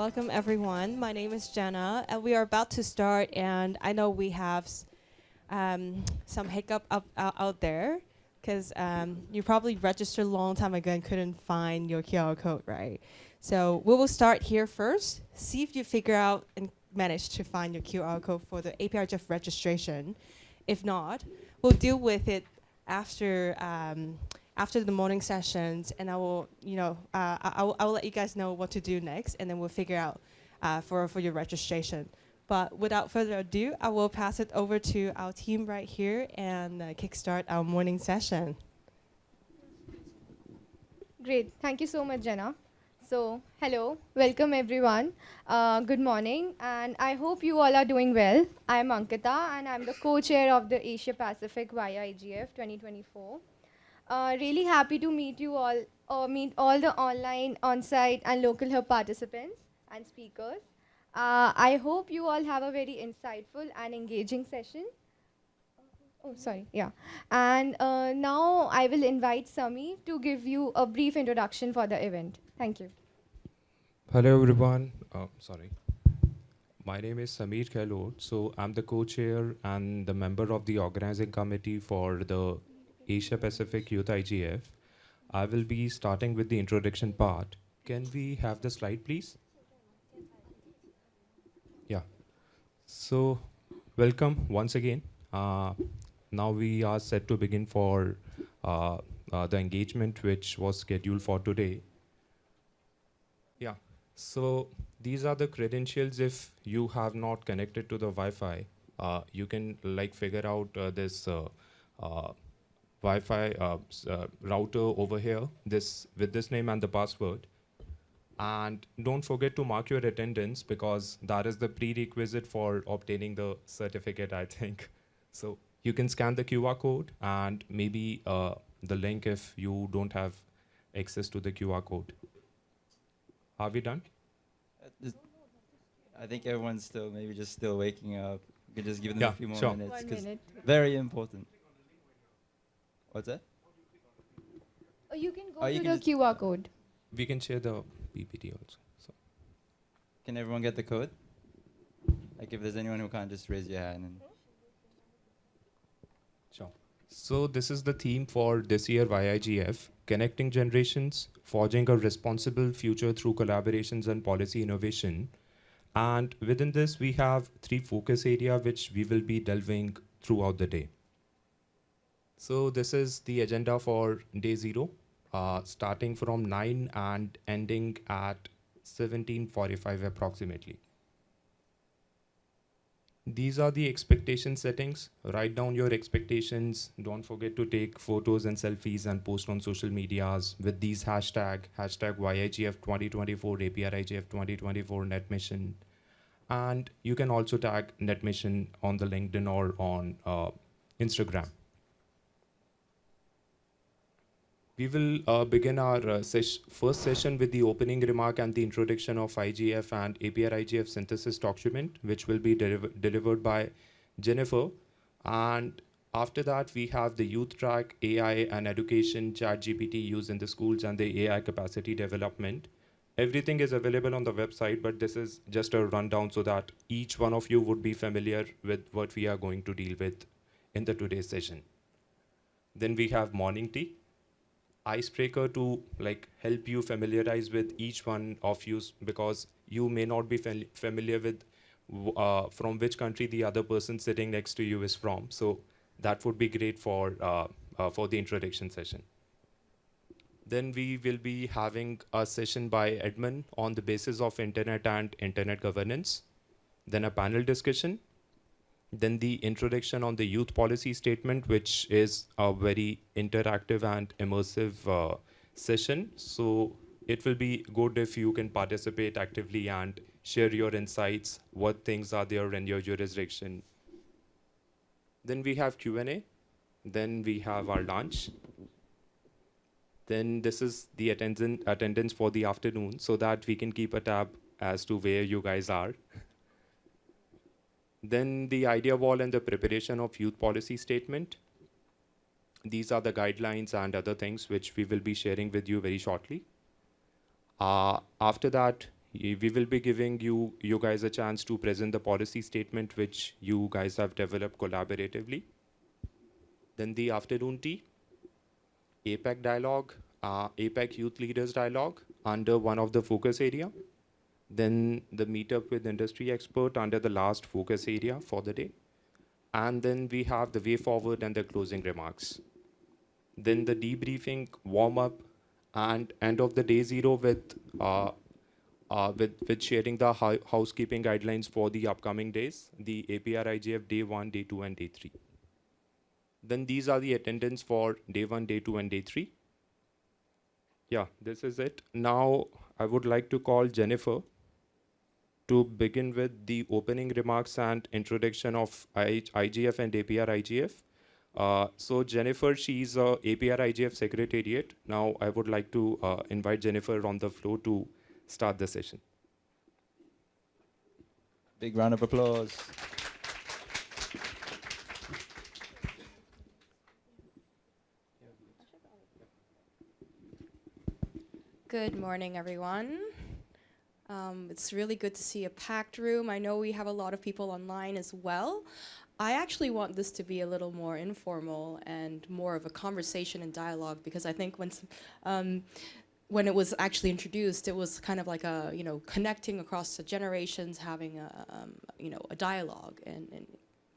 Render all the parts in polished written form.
welcome everyone. My name is Jenna, and we are about to start. And I know we have some hiccup out there, because you probably registered a long time ago and couldn't find your QR code, right? So we will start here first. See if you figure out and manage to find your QR code for the yIGF registration. If not, we'll deal with it after the morning sessions, and I will, I will let you guys know what to do next, and then we'll figure out for your registration. But without further ado, I will pass it over to our team right here and kickstart our morning session. Great. Thank you so much, Jenna. So, hello. Welcome, everyone. Good morning, and I hope you all are doing well. I'm Ankita, and I'm the co-chair of the Asia Pacific yIGF 2024. Really happy to meet you all, meet all the online, on-site, and local hub participants and speakers. I hope you all have a very insightful and engaging session. Oh, sorry, yeah. And now I will invite Sami to give you a brief introduction for the event. Thank you. Hello everyone. Sorry. My name is Sameer Kahlot. So I'm the co-chair and the member of the organizing committee for the Asia Pacific Youth IGF. I will be starting with the introduction part. Can we have the slide, please? Yeah. So welcome once again. Now we are set to begin for the engagement which was scheduled for today. Yeah. So these are the credentials. If you have not connected to the Wi-Fi, you can figure out this Wi-Fi router over here, with this name and the password. And don't forget to mark your attendance, because that is the prerequisite for obtaining the certificate, I think. So you can scan the QR code and maybe the link if you don't have access to the QR code. Are we done? I think everyone's still waking up. You could just give them a few more minutes. 1 minute. Very important. What's that? Oh, you can go you to can the QR code. We can share the PPT also. So. Can everyone get the code? Like if there's anyone who can't, just raise your hand. And Sure. So this is the theme for this year yIGF, Connecting Generations, Forging a Responsible Future Through Collaborations and Policy Innovation. And within this, we have 3 focus areas which we will be delving throughout the day. So this is the agenda for day 0, starting from 9 and ending at 17:45 approximately. These are the expectation settings. Write down your expectations. Don't forget to take photos and selfies and post on social medias with these hashtag yIGF 2024, APRIGF 2024 NetMission. And you can also tag NetMission on the LinkedIn or on Instagram. We will begin our first session with the opening remark and the introduction of IGF and APR-IGF synthesis document, which will be delivered by Jennifer. And after that, we have the youth track, AI and education, ChatGPT use in the schools, and the AI capacity development. Everything is available on the website, but this is just a rundown so that each one of you would be familiar with what we are going to deal with in the today's session. Then we have morning tea, icebreaker to help you familiarize with each one of you, because you may not be familiar with from which country the other person sitting next to you is from. So that would be great for the introduction session. Then we will be having a session by Edmund on the basis of internet and internet governance. Then a panel discussion. Then the introduction on the youth policy statement, which is a very interactive and immersive session. So it will be good if you can participate actively and share your insights, what things are there in your jurisdiction. Then we have Q&A. Then we have our lunch. Then this is the attendance for the afternoon, so that we can keep a tab as to where you guys are. Then the idea wall and the preparation of youth policy statement. These are the guidelines and other things which we will be sharing with you very shortly. After that, We will be giving you guys a chance to present the policy statement which you guys have developed collaboratively. Then the afternoon tea, APEC dialogue, APEC Youth Leaders Dialogue under one of the focus area. Then the meetup with industry expert under the last focus area for the day. And then we have the way forward and the closing remarks. Then the debriefing, warm up, and end of the day zero with sharing the housekeeping guidelines for the upcoming days, the APR-IGF day 1, day 2, and day 3. Then these are the attendance for day 1, day 2, and day 3. Yeah, this is it. Now I would like to call Jennifer to begin with the opening remarks and introduction of IGF and APR-IGF. So Jennifer, she's a APR-IGF Secretariat. Now I would like to invite Jennifer on the floor to start the session. Big round of applause. Good morning, everyone. It's really good to see a packed room. I know we have a lot of people online as well. I actually want this to be a little more informal and more of a conversation and dialogue, because I think when it was actually introduced, it was kind of like a, connecting across the generations, having a dialogue and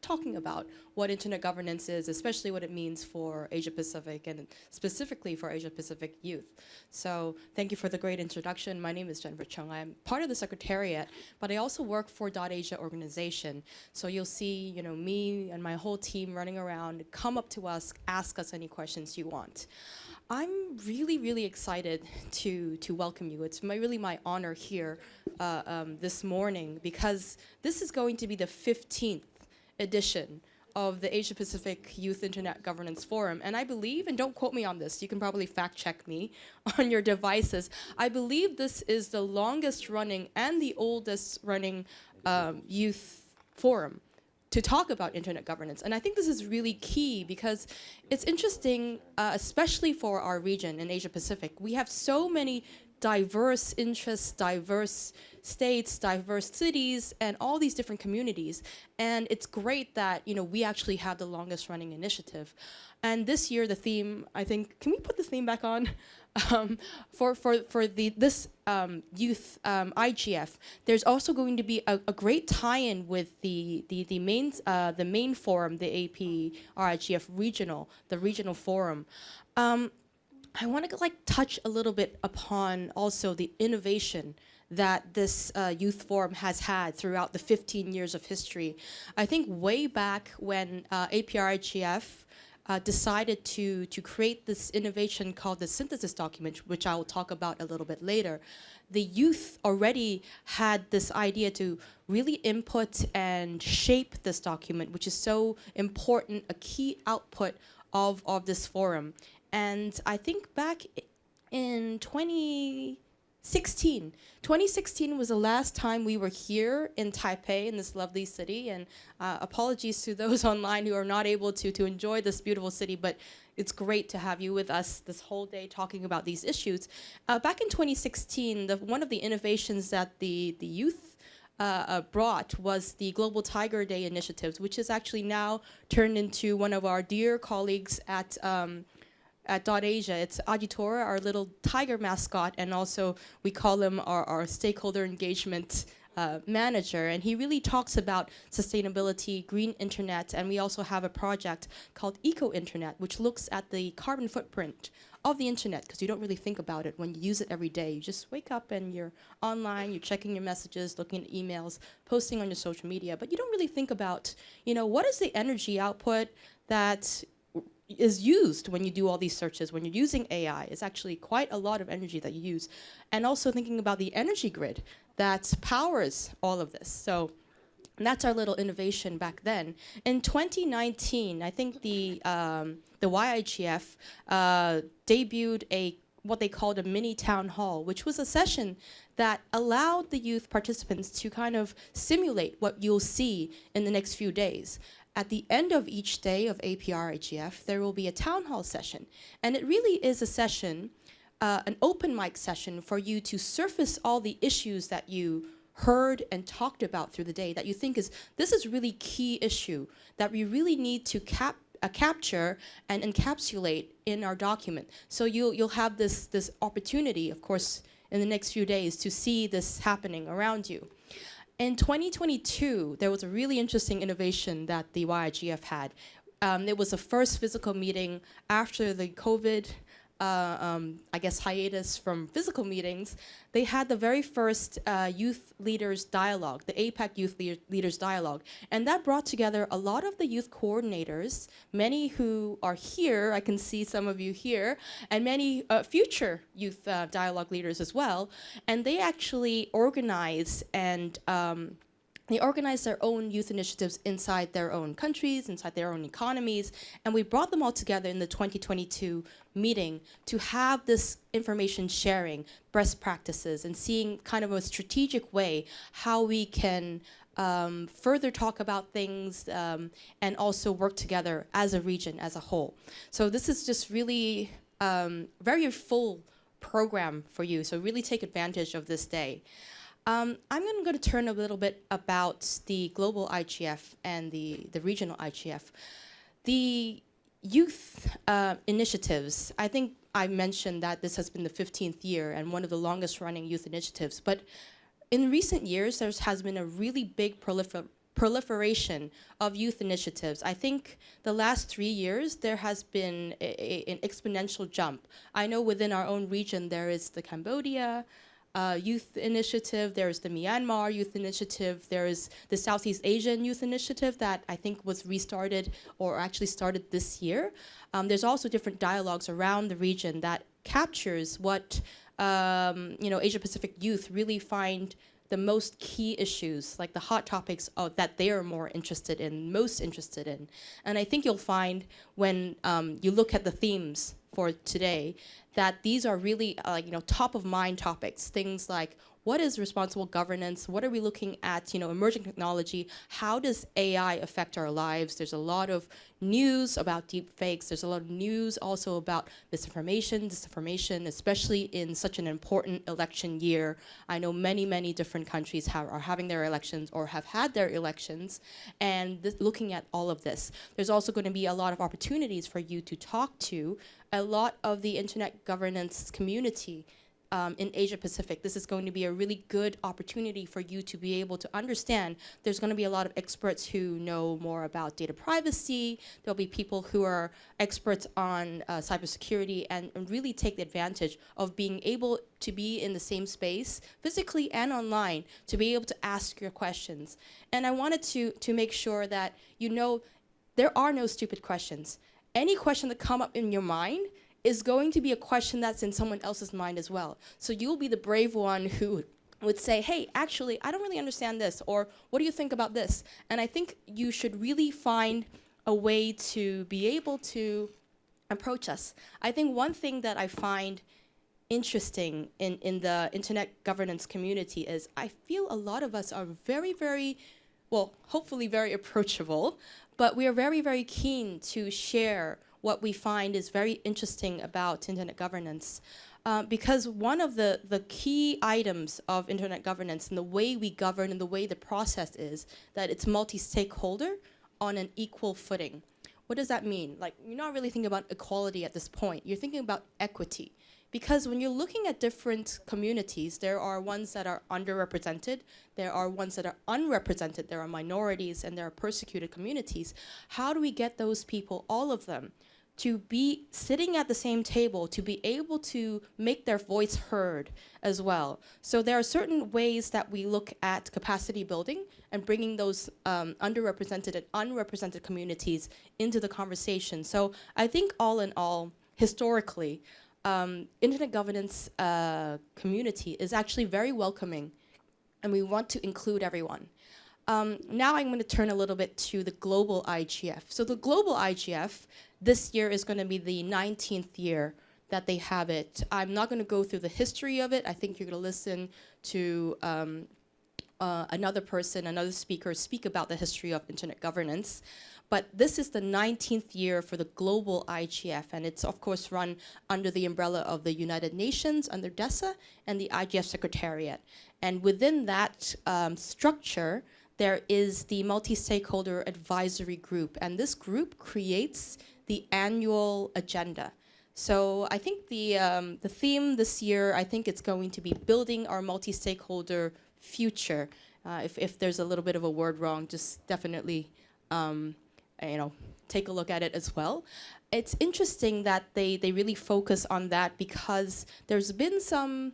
talking about what internet governance is, especially what it means for Asia Pacific and specifically for Asia Pacific youth. So thank you for the great introduction. My name is Jennifer Chung. I'm part of the Secretariat, but I also work for .Asia organization. So you'll see, me and my whole team running around, come up to us, ask us any questions you want. I'm really, really excited to welcome you. It's really my honor here this morning, because this is going to be the 15th edition of the Asia Pacific Youth Internet Governance Forum. And I believe, and don't quote me on this, you can probably fact check me on your devices, I believe this is the longest running and the oldest running youth forum to talk about internet governance. And I think this is really key, because it's interesting, especially for our region in Asia Pacific. We have so many diverse interests, diverse states, diverse cities, and all these different communities. And it's great that we actually have the longest running initiative. And this year the theme, I think, can we put the theme back on? For this youth IGF, there's also going to be a great tie-in with the main forum, the APR-IGF regional forum. I want to touch a little bit upon also the innovation that this youth forum has had throughout the 15 years of history. I think way back when APR-IGF decided to create this innovation called the synthesis document, which I will talk about a little bit later, the youth already had this idea to really input and shape this document, which is so important, a key output of this forum. And I think back in 2016 was the last time we were here in Taipei, in this lovely city. And apologies to those online who are not able to enjoy this beautiful city, but it's great to have you with us this whole day talking about these issues. Back in 2016, one of the innovations that the youth brought was the Global Tiger Day initiatives, which is actually now turned into one of our dear colleagues at .Asia. It's Ajitora, our little tiger mascot, and also we call him our stakeholder engagement manager. And he really talks about sustainability, green internet, and we also have a project called Eco Internet, which looks at the carbon footprint of the internet, because you don't really think about it when you use it every day. You just wake up and you're online, you're checking your messages, looking at emails, posting on your social media, but you don't really think about, what is the energy output that is used when you do all these searches, when you're using AI. It's actually quite a lot of energy that you use. And also thinking about the energy grid that powers all of this. So that's our little innovation back then. In 2019, I think the yIGF debuted what they called a mini town hall, which was a session that allowed the youth participants to kind of simulate what you'll see in the next few days. At the end of each day of APR-IGF, there will be a town hall session. And it really is a session an open mic session for you to surface all the issues that you heard and talked about through the day that you think this is really key issue that we really need to capture and encapsulate in our document. So you'll have this opportunity, of course, in the next few days to see this happening around you. In 2022, there was a really interesting innovation that the yIGF had. It was the first physical meeting after the COVID I guess, hiatus from physical meetings. They had the very first youth leaders dialogue, the APAC Youth Leaders Dialogue. And that brought together a lot of the youth coordinators, many who are here, I can see some of you here, and many future youth dialogue leaders as well. And they actually organize and they organize their own youth initiatives inside their own countries, inside their own economies, and we brought them all together in the 2022 meeting to have this information sharing, best practices, and seeing kind of a strategic way how we can further talk about things and also work together as a region, as a whole. So this is just really very full program for you, so really take advantage of this day. I'm going to turn a little bit about the global IGF and the regional IGF. The youth initiatives, I think I mentioned that this has been the 15th year and one of the longest running youth initiatives. But in recent years, there has been a really big proliferation of youth initiatives. I think the last 3 years, there has been an exponential jump. I know within our own region, there is the Cambodia Youth Initiative, there's the Myanmar Youth Initiative, there's the Southeast Asian Youth Initiative that I think was restarted or actually started this year. There's also different dialogues around the region that captures what Asia Pacific youth really find the most key issues, like the hot topics that they are most interested in. And I think you'll find when you look at the themes for today that these are really top of mind topics, things like what is responsible governance, what are we looking at, emerging technology, how does AI affect our lives? There's a lot of news about deep fakes, there's a lot of news also about misinformation, disinformation, especially in such an important election year. I know many different countries are having their elections or have had their elections, and looking at all of this. There's also going to be a lot of opportunities for you to talk to a lot of the internet governance community in Asia Pacific. This is going to be a really good opportunity for you to be able to understand. There's going to be a lot of experts who know more about data privacy. There'll be people who are experts on cybersecurity and really take the advantage of being able to be in the same space, physically and online, to be able to ask your questions. And I wanted to make sure that there are no stupid questions. Any question that come up in your mind is going to be a question that's in someone else's mind as well. So you'll be the brave one who would say, hey, actually, I don't really understand this, or what do you think about this? And I think you should really find a way to be able to approach us. I think one thing that I find interesting in the internet governance community is I feel a lot of us are very, well, hopefully very approachable, but we are very keen to share what we find is very interesting about internet governance. Because one of the key items of internet governance and the way we govern and the way the process is that it's multi-stakeholder on an equal footing. What does that mean? Like, you're not really thinking about equality at this point. You're thinking about equity. Because when you're looking at different communities, there are ones that are underrepresented, there are ones that are unrepresented, there are minorities, and there are persecuted communities. How do we get those people, all of them, to be sitting at the same table, to be able to make their voice heard as well? So there are certain ways that we look at capacity building and bringing those underrepresented and unrepresented communities into the conversation. So I think all in all, historically, internet governance community is actually very welcoming, and we want to include everyone. Now I'm going to turn a little bit to the global IGF. So the global IGF this year is going to be the 19th year that they have it. I'm not going to go through the history of it. I think you're going to listen to another speaker speak about the history of internet governance. But this is the 19th year for the global IGF, and it's of course run under the umbrella of the United Nations, under DESA, and the IGF Secretariat. And within that structure, there is the multi-stakeholder advisory group, and this group creates the annual agenda. So I think the theme this year, I think it's going to be building our multi-stakeholder future. If there's a little bit of a word wrong, just definitely take a look at it as well. It's interesting that they really focus on that because there's been some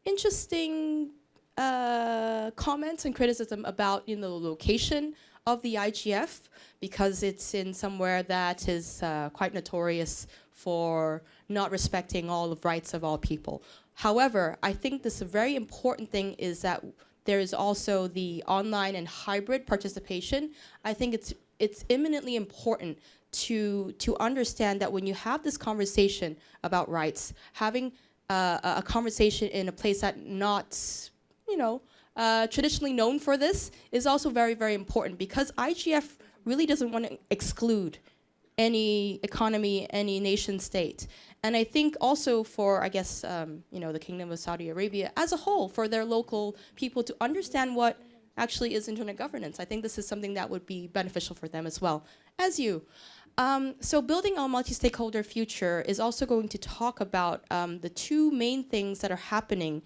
interesting comments and criticism about the location of the IGF, because it's in somewhere that is quite notorious for not respecting all the rights of all people. However, I think this very important thing is that there is also the online and hybrid participation. I think it's eminently important to understand that when you have this conversation about rights, having a conversation in a place that not traditionally known for this is also very, very important, because IGF really doesn't want to exclude any economy, any nation state. And I think also for, I guess, the Kingdom of Saudi Arabia as a whole, for their local people to understand what actually is internet governance. I think this is something that would be beneficial for them as well as you. So building our multi-stakeholder future is also going to talk about the two main things that are happening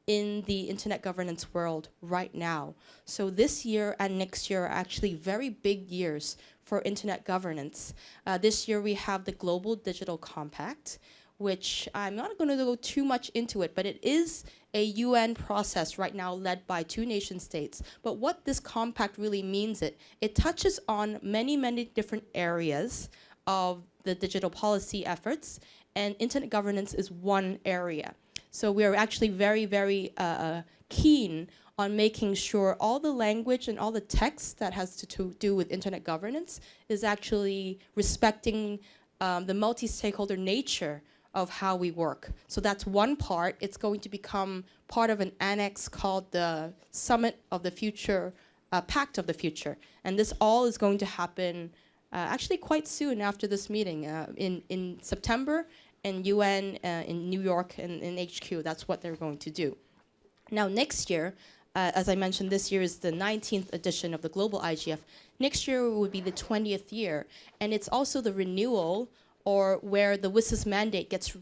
in the internet governance world right now. So this year and next year are actually very big years for internet governance. This year we have the Global Digital Compact, which I'm not going to go too much into it, but it is a UN process right now led by 2 nation states. But what this compact really means, it touches on many, many different areas of the digital policy efforts, and internet governance is one area. So we are actually very, very keen on making sure all the language and all the text that has to do with internet governance is actually respecting the multi-stakeholder nature of how we work. So that's one part. It's going to become part of an annex called the Summit of the Future, Pact of the Future. And this all is going to happen actually quite soon after this meeting in September, and UN in New York and in HQ. That's what they're going to do. Now next year, as I mentioned, this year is the 19th edition of the Global IGF. Next year would be the 20th year, and it's also the renewal, or where the WSIS mandate gets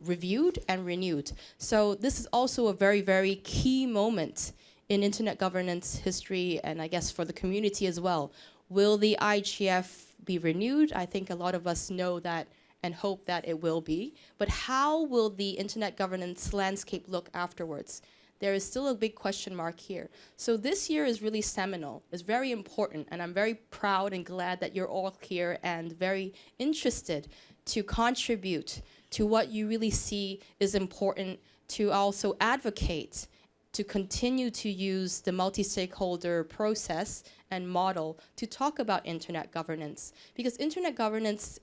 reviewed and renewed. So this is also a very, very key moment in internet governance history, and I guess for the community as well. Will the IGF be renewed? I think a lot of us know that and hope that it will be. But how will the internet governance landscape look afterwards? There is still a big question mark here. So this year is really seminal, it's very important, and I'm very proud and glad that you're all here and very interested to contribute to what you really see is important, to also advocate to continue to use the multi-stakeholder process and model to talk about internet governance. Because internet governance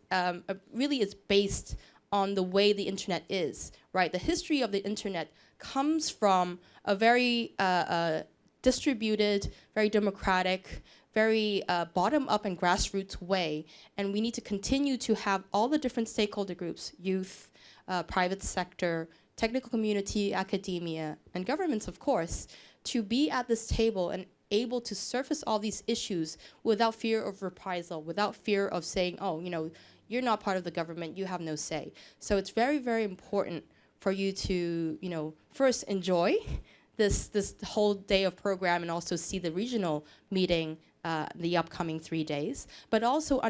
really is based on the way the internet is, right? The history of the internet comes from a very distributed, very democratic, very bottom-up and grassroots way. And we need to continue to have all the different stakeholder groups, youth, private sector, technical community, academia, and governments, of course, to be at this table and able to surface all these issues without fear of reprisal, without fear of saying, oh, you're not part of the government, you have no say. So it's very, very important for you to, first enjoy this whole day of program and also see the regional meeting the upcoming 3 days, but also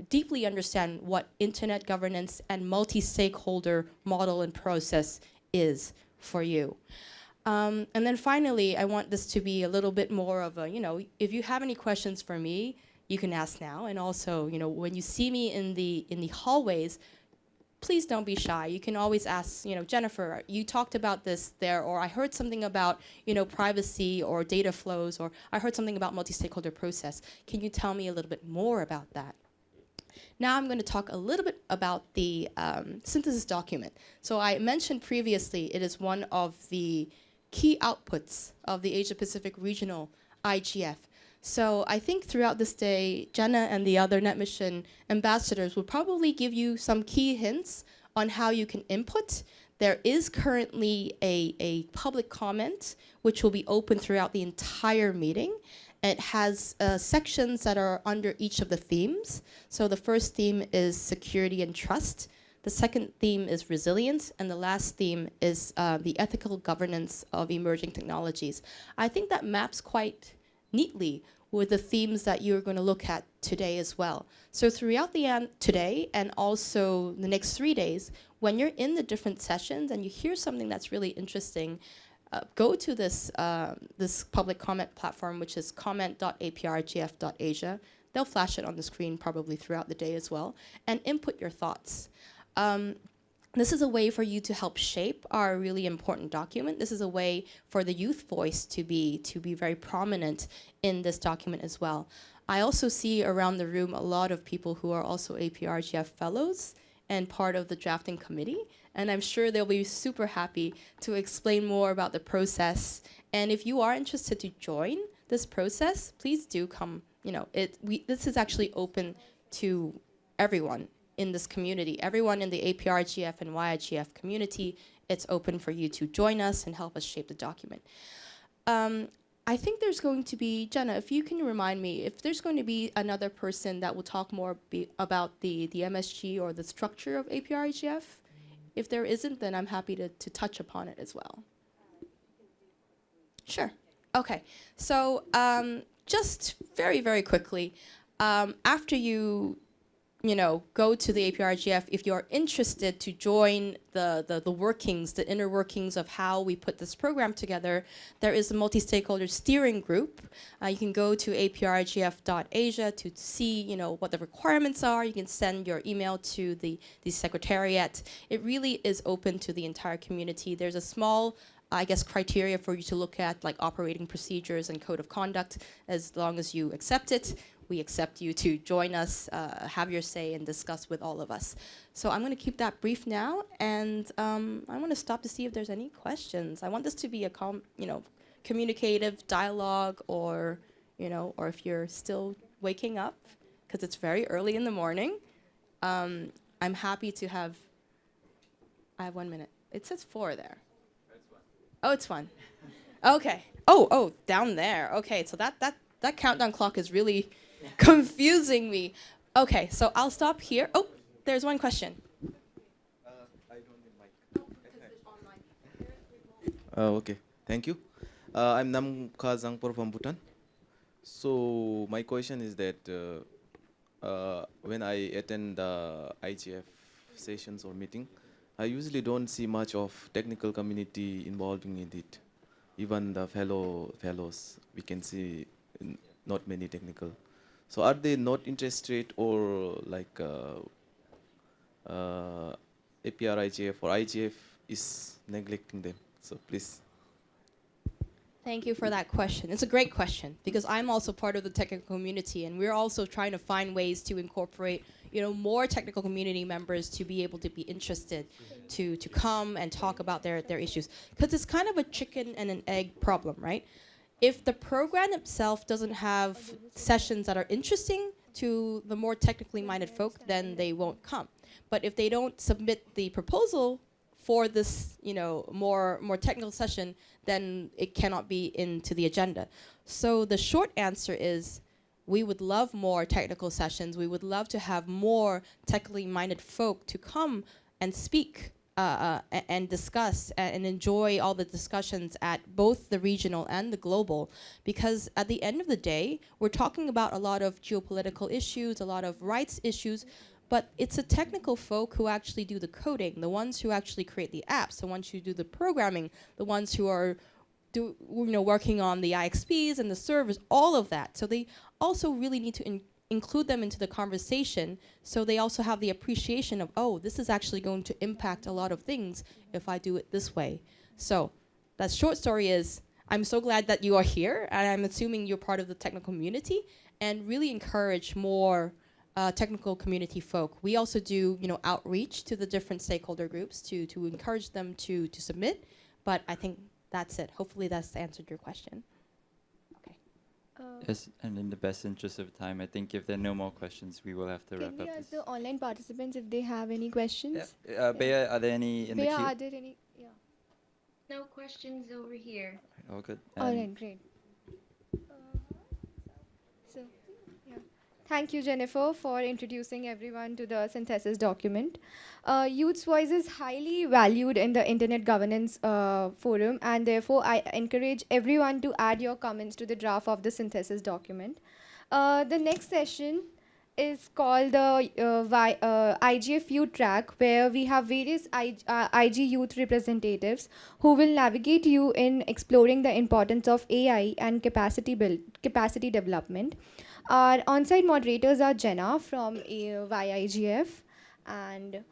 deeply understand what internet governance and multi-stakeholder model and process is for you. And then finally, I want this to be a little bit more of a, if you have any questions for me, you can ask now. And also, when you see me in the hallways, please don't be shy. You can always ask, Jennifer, you talked about this there, or I heard something about, privacy or data flows, or I heard something about multi-stakeholder process. Can you tell me a little bit more about that? Now I'm going to talk a little bit about the synthesis document. So I mentioned previously it is one of the key outputs of the Asia-Pacific Regional IGF. So I think throughout this day, Jenna and the other NetMission ambassadors will probably give you some key hints on how you can input. There is currently a public comment which will be open throughout the entire meeting. It has sections that are under each of the themes. So the first theme is security and trust. The second theme is resilience, and the last theme is the ethical governance of emerging technologies. I think that maps quite neatly with the themes that you're going to look at today as well. So throughout the today and also the next 3 days, when you're in the different sessions and you hear something that's really interesting, go to this this public comment platform, which is comment.aprigf.asia. They'll flash it on the screen probably throughout the day as well, and input your thoughts. This is a way for you to help shape our really important document. This is a way for the youth voice to be very prominent in this document as well. I also see around the room a lot of people who are also APRGF fellows and part of the drafting committee, and I'm sure they'll be super happy to explain more about the process. And if you are interested to join this process, please do come. You know, this is actually open to everyone in this community, everyone in the APRGF and yIGF community. It's open for you to join us and help us shape the document. I think there's going to be, Jenna, if you can remind me, if there's going to be another person that will talk more about the MSG or the structure of APRGF. If there isn't, then I'm happy to touch upon it as well. Sure. Okay. So just very, very quickly, after you go to the APRGF, if you're interested to join the workings, the inner workings of how we put this program together, there is a multi-stakeholder steering group. You can go to aprgf.asia to see, what the requirements are. You can send your email to the secretariat. It really is open to the entire community. There's a small, I guess, criteria for you to look at, like operating procedures and code of conduct. As long as you accept it, we accept you to join us, have your say, and discuss with all of us. So I'm going to keep that brief now, and I want to stop to see if there's any questions. I want this to be a communicative dialogue, or if you're still waking up, because it's very early in the morning. I'm happy to have. I have 1 minute. It says 4 there. Oh, it's 1. Okay. Oh, down there. Okay, so that countdown clock is really confusing me. Okay, so I'll stop here. Oh, there's one question. I don't need mic. Okay, thank you. I'm Nam Kha Zangpur from Bhutan. So my question is that when I attend the IGF sessions or meeting, I usually don't see much of technical community involving in it. Even the fellows, we can see not many technical. So are they not interested, or like APR-IGF or IGF is neglecting them? So please. Thank you for that question. It's a great question, because I'm also part of the technical community, and we're also trying to find ways to incorporate more technical community members to be able to be interested to come and talk about their issues. Because it's kind of a chicken and an egg problem, right? If the program itself doesn't have sessions that are interesting to the more technically minded folk, then they won't come. But if they don't submit the proposal for this, more technical session, then it cannot be into the agenda. So the short answer is, we would love more technical sessions. We would love to have more technically minded folk to come and speak and discuss and enjoy all the discussions at both the regional and the global, because at the end of the day, we're talking about a lot of geopolitical issues, a lot of rights issues, but it's the technical folk who actually do the coding, the ones who actually create the apps, the ones who do the programming, the ones who are working on the IXPs and the servers, all of that. So they also really need to include them into the conversation, so they also have the appreciation of, oh, this is actually going to impact a lot of things if I do it this way. So that short story is, I'm so glad that you are here, and I'm assuming you're part of the technical community, and really encourage more technical community folk. We also do outreach to the different stakeholder groups to encourage them to submit, but I think that's it. Hopefully that's answered your question. Okay. Yes, and in the best interest of time, I think if there are no more questions, we will have to wrap Can we up ask this. the online participants if they have any questions? Yeah. Bea, are there any in the Bea, queue? are there any? Yeah. No questions over here. All good. All And right, great. So, yeah. Thank you, Jennifer, for introducing everyone to the synthesis document. Youth's voice is highly valued in the Internet Governance Forum, and therefore I encourage everyone to add your comments to the draft of the synthesis document. The next session is called the IGF Youth Track, where we have various IG youth representatives who will navigate you in exploring the importance of AI and capacity development. Our on-site moderators are Jenna from yIGF and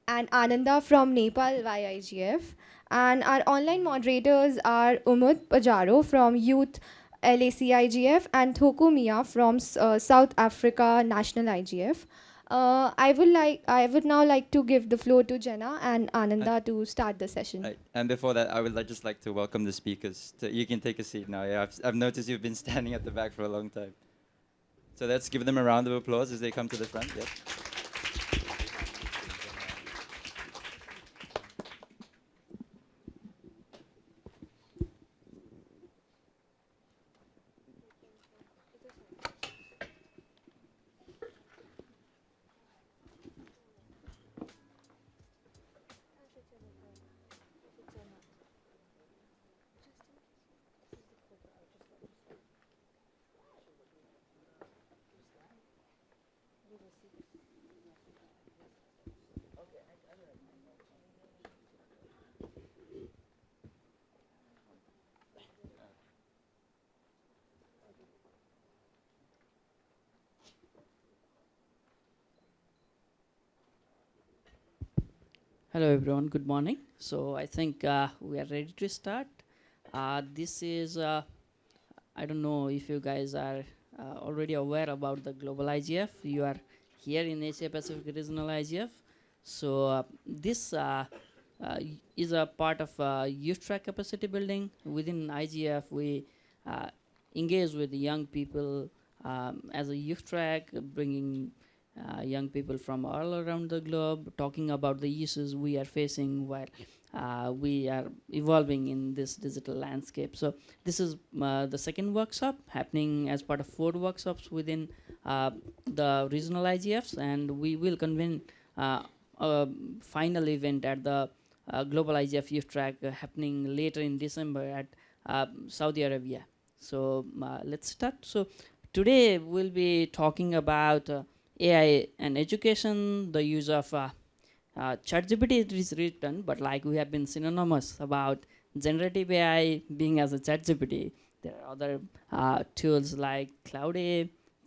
Ananda from Nepal yIGF. And our online moderators are Umut Pajaro from Youth LAC-IGF and Thoko Mia from South Africa National IGF. I would now like to give the floor to Jenna and Ananda to start the session. right. And before that, I would just like to welcome the speakers. You can take a seat now. Yeah, I've noticed you've been standing at the back for a long time. So let's give them a round of applause as they come to the front. Yep. Hello everyone, good morning. So I think we are ready to start. This is, I don't know if you guys are already aware about the global IGF. You are here in Asia Pacific Regional IGF. So this is a part of youth track capacity building. Within IGF, we engage with young people as a youth track, bringing young people from all around the globe, talking about the issues we are facing while we are evolving in this digital landscape. So this is the second workshop happening as part of 4 workshops within the regional IGFs, and we will convene a final event at the Global IGF Youth Track happening later in December at Saudi Arabia. So let's start. So today we'll be talking about AI and education, the use of ChatGPT is written, but like we have been synonymous about generative AI being as a ChatGPT. There are other tools like Cloud,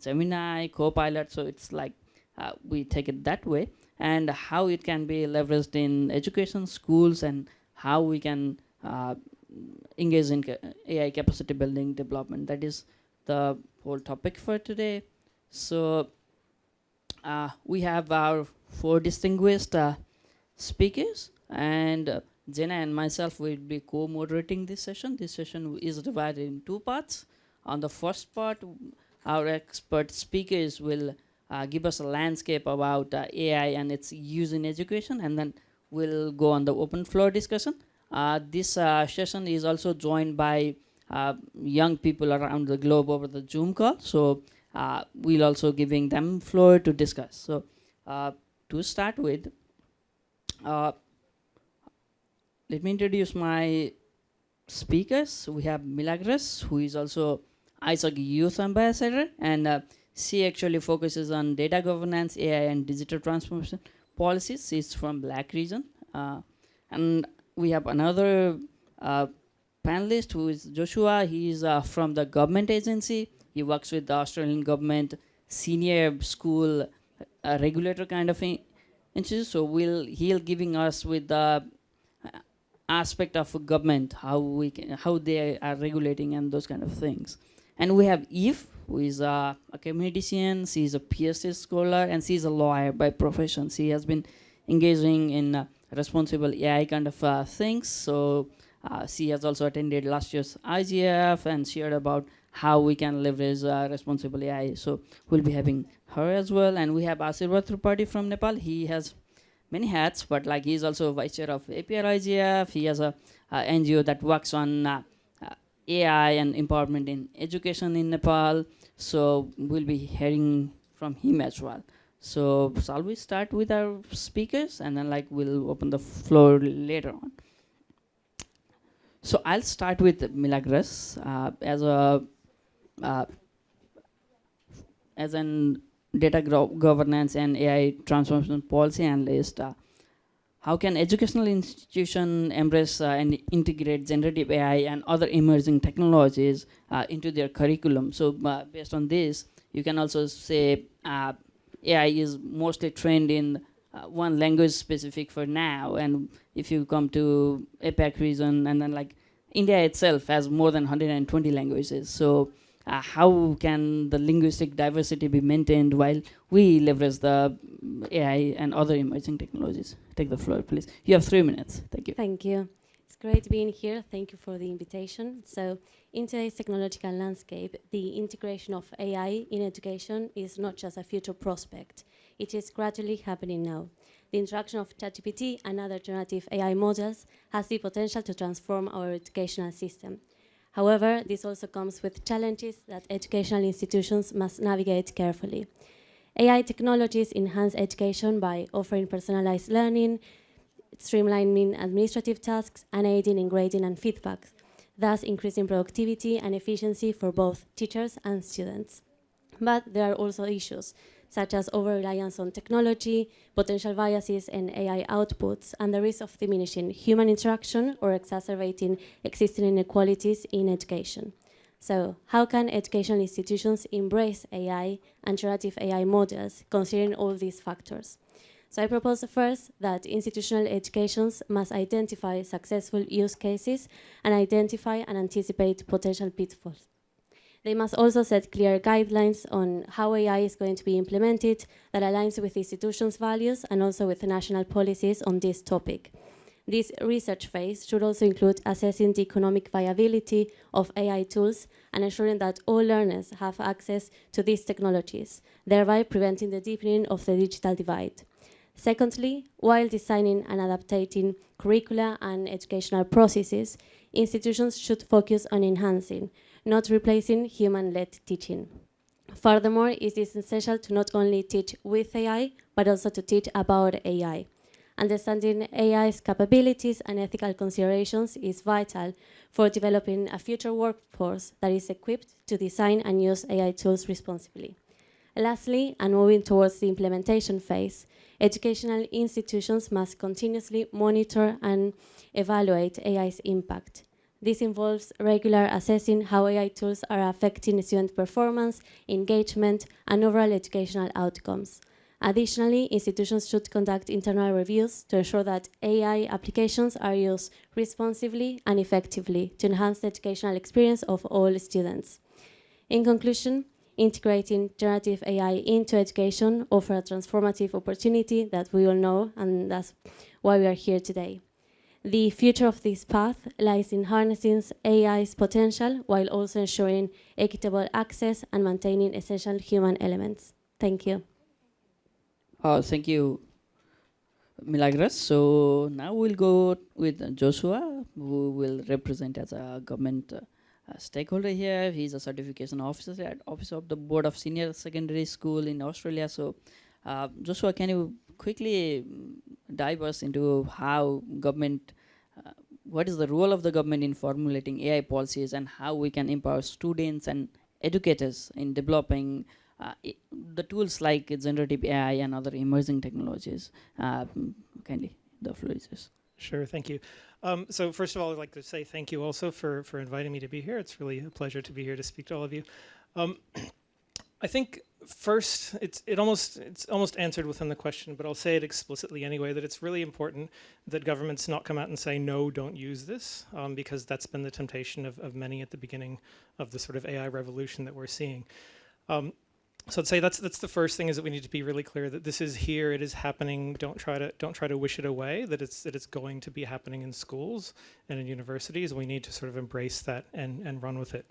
Gemini, Copilot, so it's like we take it that way, and how it can be leveraged in education, schools, and how we can engage in AI capacity building development. That is the whole topic for today. So we have our 4 distinguished speakers, and Jenna and myself will be co-moderating this session. This session is divided in 2 parts. On the first part, our expert speakers will give us a landscape about AI and its use in education, and then we'll go on the open floor discussion. This session is also joined by young people around the globe over the Zoom call. So we'll also giving them floor to discuss. So to start with, let me introduce my speakers. We have Milagros, who is also ISOC Youth Ambassador, and she actually focuses on data governance, AI, and digital transformation policies. She's from Black region. And we have another panelist who is Joshua. He is from the government agency. He works with the Australian government senior school regulator kind of institute. So he'll giving us with the aspect of government, how they are regulating and those kind of things. And we have Eve, who is a communician. She is a PhD scholar, and she is a lawyer by profession. She has been engaging in responsible AI kind of things. So she has also attended last year's IGF and shared about how we can leverage responsible AI. So we'll be having her as well. And we have Asirvad Tripathi from Nepal. He has many hats, but like he's also vice chair of APR-IGF. He has a NGO that works on AI and empowerment in education in Nepal. So we'll be hearing from him as well. So shall we start with our speakers, and then like we'll open the floor later on. So I'll start with Milagros as an data governance and AI transformation policy analyst. How can educational institutions embrace and integrate generative AI and other emerging technologies into their curriculum? So based on this, you can also say AI is mostly trained in one language specific for now. And if you come to APAC region, and then like India itself has more than 120 languages. So how can the linguistic diversity be maintained while we leverage the AI and other emerging technologies? Take the floor, please. You have 3 minutes. Thank you. Thank you. It's great being here. Thank you for the invitation. So in today's technological landscape, the integration of AI in education is not just a future prospect. It is gradually happening now. The introduction of ChatGPT and other generative AI models has the potential to transform our educational system. However, this also comes with challenges that educational institutions must navigate carefully. AI technologies enhance education by offering personalized learning, streamlining administrative tasks, and aiding in grading and feedback, thus increasing productivity and efficiency for both teachers and students. But there are also issues, such as over-reliance on technology, potential biases in AI outputs, and the risk of diminishing human interaction or exacerbating existing inequalities in education. So how can educational institutions embrace AI and generative AI models, considering all these factors? So I propose first that institutional educations must identify successful use cases and identify and anticipate potential pitfalls. They must also set clear guidelines on how AI is going to be implemented that aligns with the institution's values and also with the national policies on this topic. This research phase should also include assessing the economic viability of AI tools and ensuring that all learners have access to these technologies, thereby preventing the deepening of the digital divide. Secondly, while designing and adapting curricula and educational processes, institutions should focus on enhancing, not replacing human-led teaching. Furthermore, it is essential to not only teach with AI, but also to teach about AI. Understanding AI's capabilities and ethical considerations is vital for developing a future workforce that is equipped to design and use AI tools responsibly. Lastly, and moving towards the implementation phase, educational institutions must continuously monitor and evaluate AI's impact. This involves regular assessing how AI tools are affecting student performance, engagement, and overall educational outcomes. Additionally, institutions should conduct internal reviews to ensure that AI applications are used responsibly and effectively to enhance the educational experience of all students. In conclusion, integrating generative AI into education offers a transformative opportunity that we all know, and that's why we are here today. The future of this path lies in harnessing AI's potential while also ensuring equitable access and maintaining essential human elements. Thank you. Thank you, Milagros. So now we'll go with Joshua, who will represent as a government stakeholder here. He's a certification officer at Office of the Board of Senior Secondary School in Australia. So Joshua, can you quickly dive us into how government, what is the role of the government in formulating AI policies and how we can empower students and educators in developing the tools like generative AI and other emerging technologies? Kindly, the floor is yours. Sure, thank you. So first of all, I'd like to say thank you also for inviting me to be here. It's really a pleasure to be here to speak to all of you. I think first, it's almost answered within the question, but I'll say it explicitly anyway, that it's really important that governments not come out and say, no, don't use this, because that's been the temptation of many at the beginning of the sort of AI revolution that we're seeing. So I'd say that's the first thing, is that we need to be really clear that this is here, it is happening. Don't try to wish it away. That it's going to be happening in schools and in universities. We need to sort of embrace that and run with it.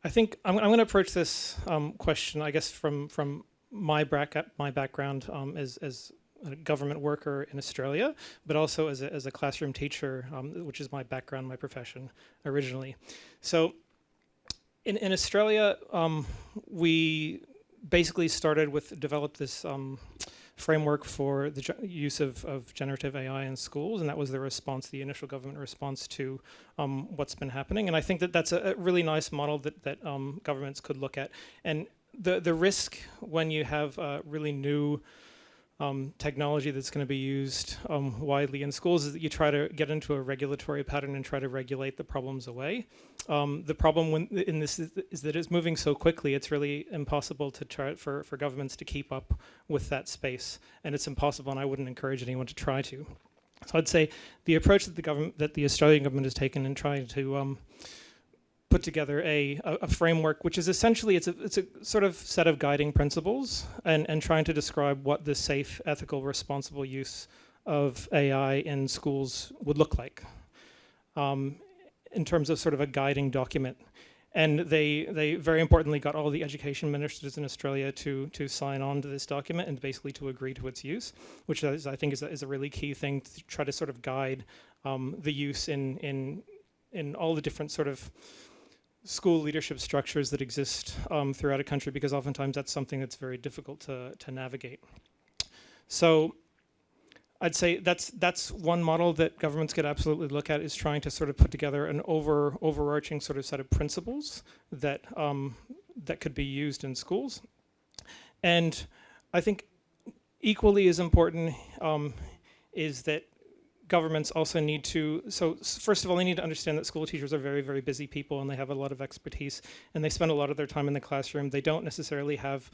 I think I'm going to approach this question, I guess, from my background as a government worker in Australia, but also as a classroom teacher, which is my background, my profession originally. So in Australia, we basically developed this framework for the use of generative AI in schools, and that was the initial government response to what's been happening. And I think that that's a really nice model that governments could look at. And the risk when you have really new technology that's going to be used widely in schools is that you try to get into a regulatory pattern and try to regulate the problems away. The problem in this is that it's moving so quickly, it's really impossible to try for governments to keep up with that space. And it's impossible, and I wouldn't encourage anyone to try to. So I'd say the approach that the Australian government has taken in trying to put together a framework, which is essentially, it's a sort of set of guiding principles and trying to describe what the safe, ethical, responsible use of AI in schools would look like in terms of sort of a guiding document. And they very importantly got all the education ministers in Australia to sign on to this document and basically to agree to its use, which I think is a really key thing to try to sort of guide the use in all the different sort of school leadership structures that exist throughout a country, because oftentimes that's something that's very difficult to navigate. So I'd say that's one model that governments could absolutely look at, is trying to sort of put together an overarching sort of set of principles that that could be used in schools. And I think equally as important is that governments also need to, so first of all, they need to understand that school teachers are very, very busy people, and they have a lot of expertise, and they spend a lot of their time in the classroom. They don't necessarily have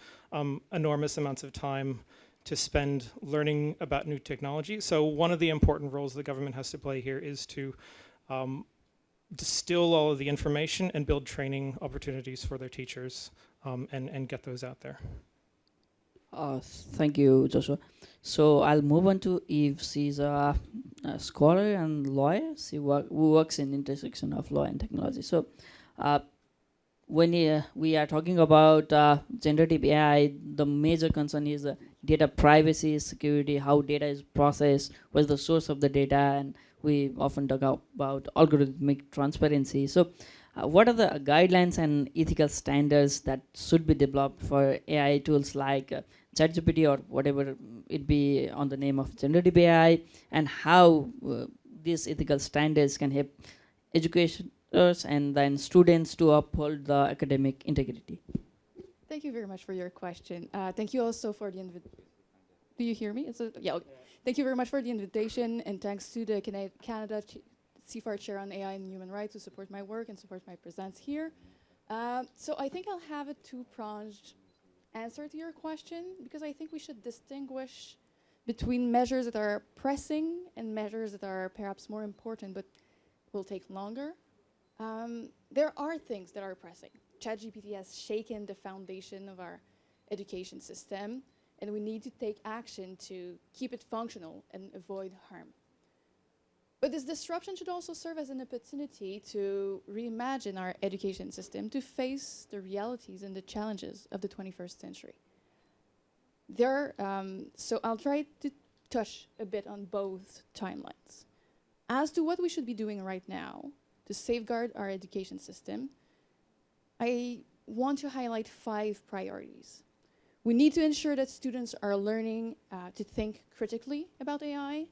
enormous amounts of time to spend learning about new technology. So one of the important roles the government has to play here is to distill all of the information and build training opportunities for their teachers and get those out there. Thank you, Joshua. So I'll move on to Eve. She's a scholar and lawyer. She who works in intersection of law and technology. So when we are talking about generative AI, the major concern is data privacy, security, how data is processed, what's the source of the data, and we often talk about algorithmic transparency. So what are the guidelines and ethical standards that should be developed for AI tools like ChatGPT or whatever it be on the name of generative AI, and how these ethical standards can help educators and then students to uphold the academic integrity? Thank you very much for your question. Thank you also for the invitation. Do you hear me? Yeah. Okay. Thank you very much for the invitation, and thanks to the Canada CFAR Chair on AI and Human Rights to support my work and support my presence here. So I think I'll have a two-pronged answer to your question, because I think we should distinguish between measures that are pressing and measures that are perhaps more important but will take longer. There are things that are pressing. ChatGPT has shaken the foundation of our education system, and we need to take action to keep it functional and avoid harm. But this disruption should also serve as an opportunity to reimagine our education system to face the realities and the challenges of the 21st century. So I'll try to touch a bit on both timelines. As to what we should be doing right now to safeguard our education system, I want to highlight 5 priorities. We need to ensure that students are learning to think critically about AI,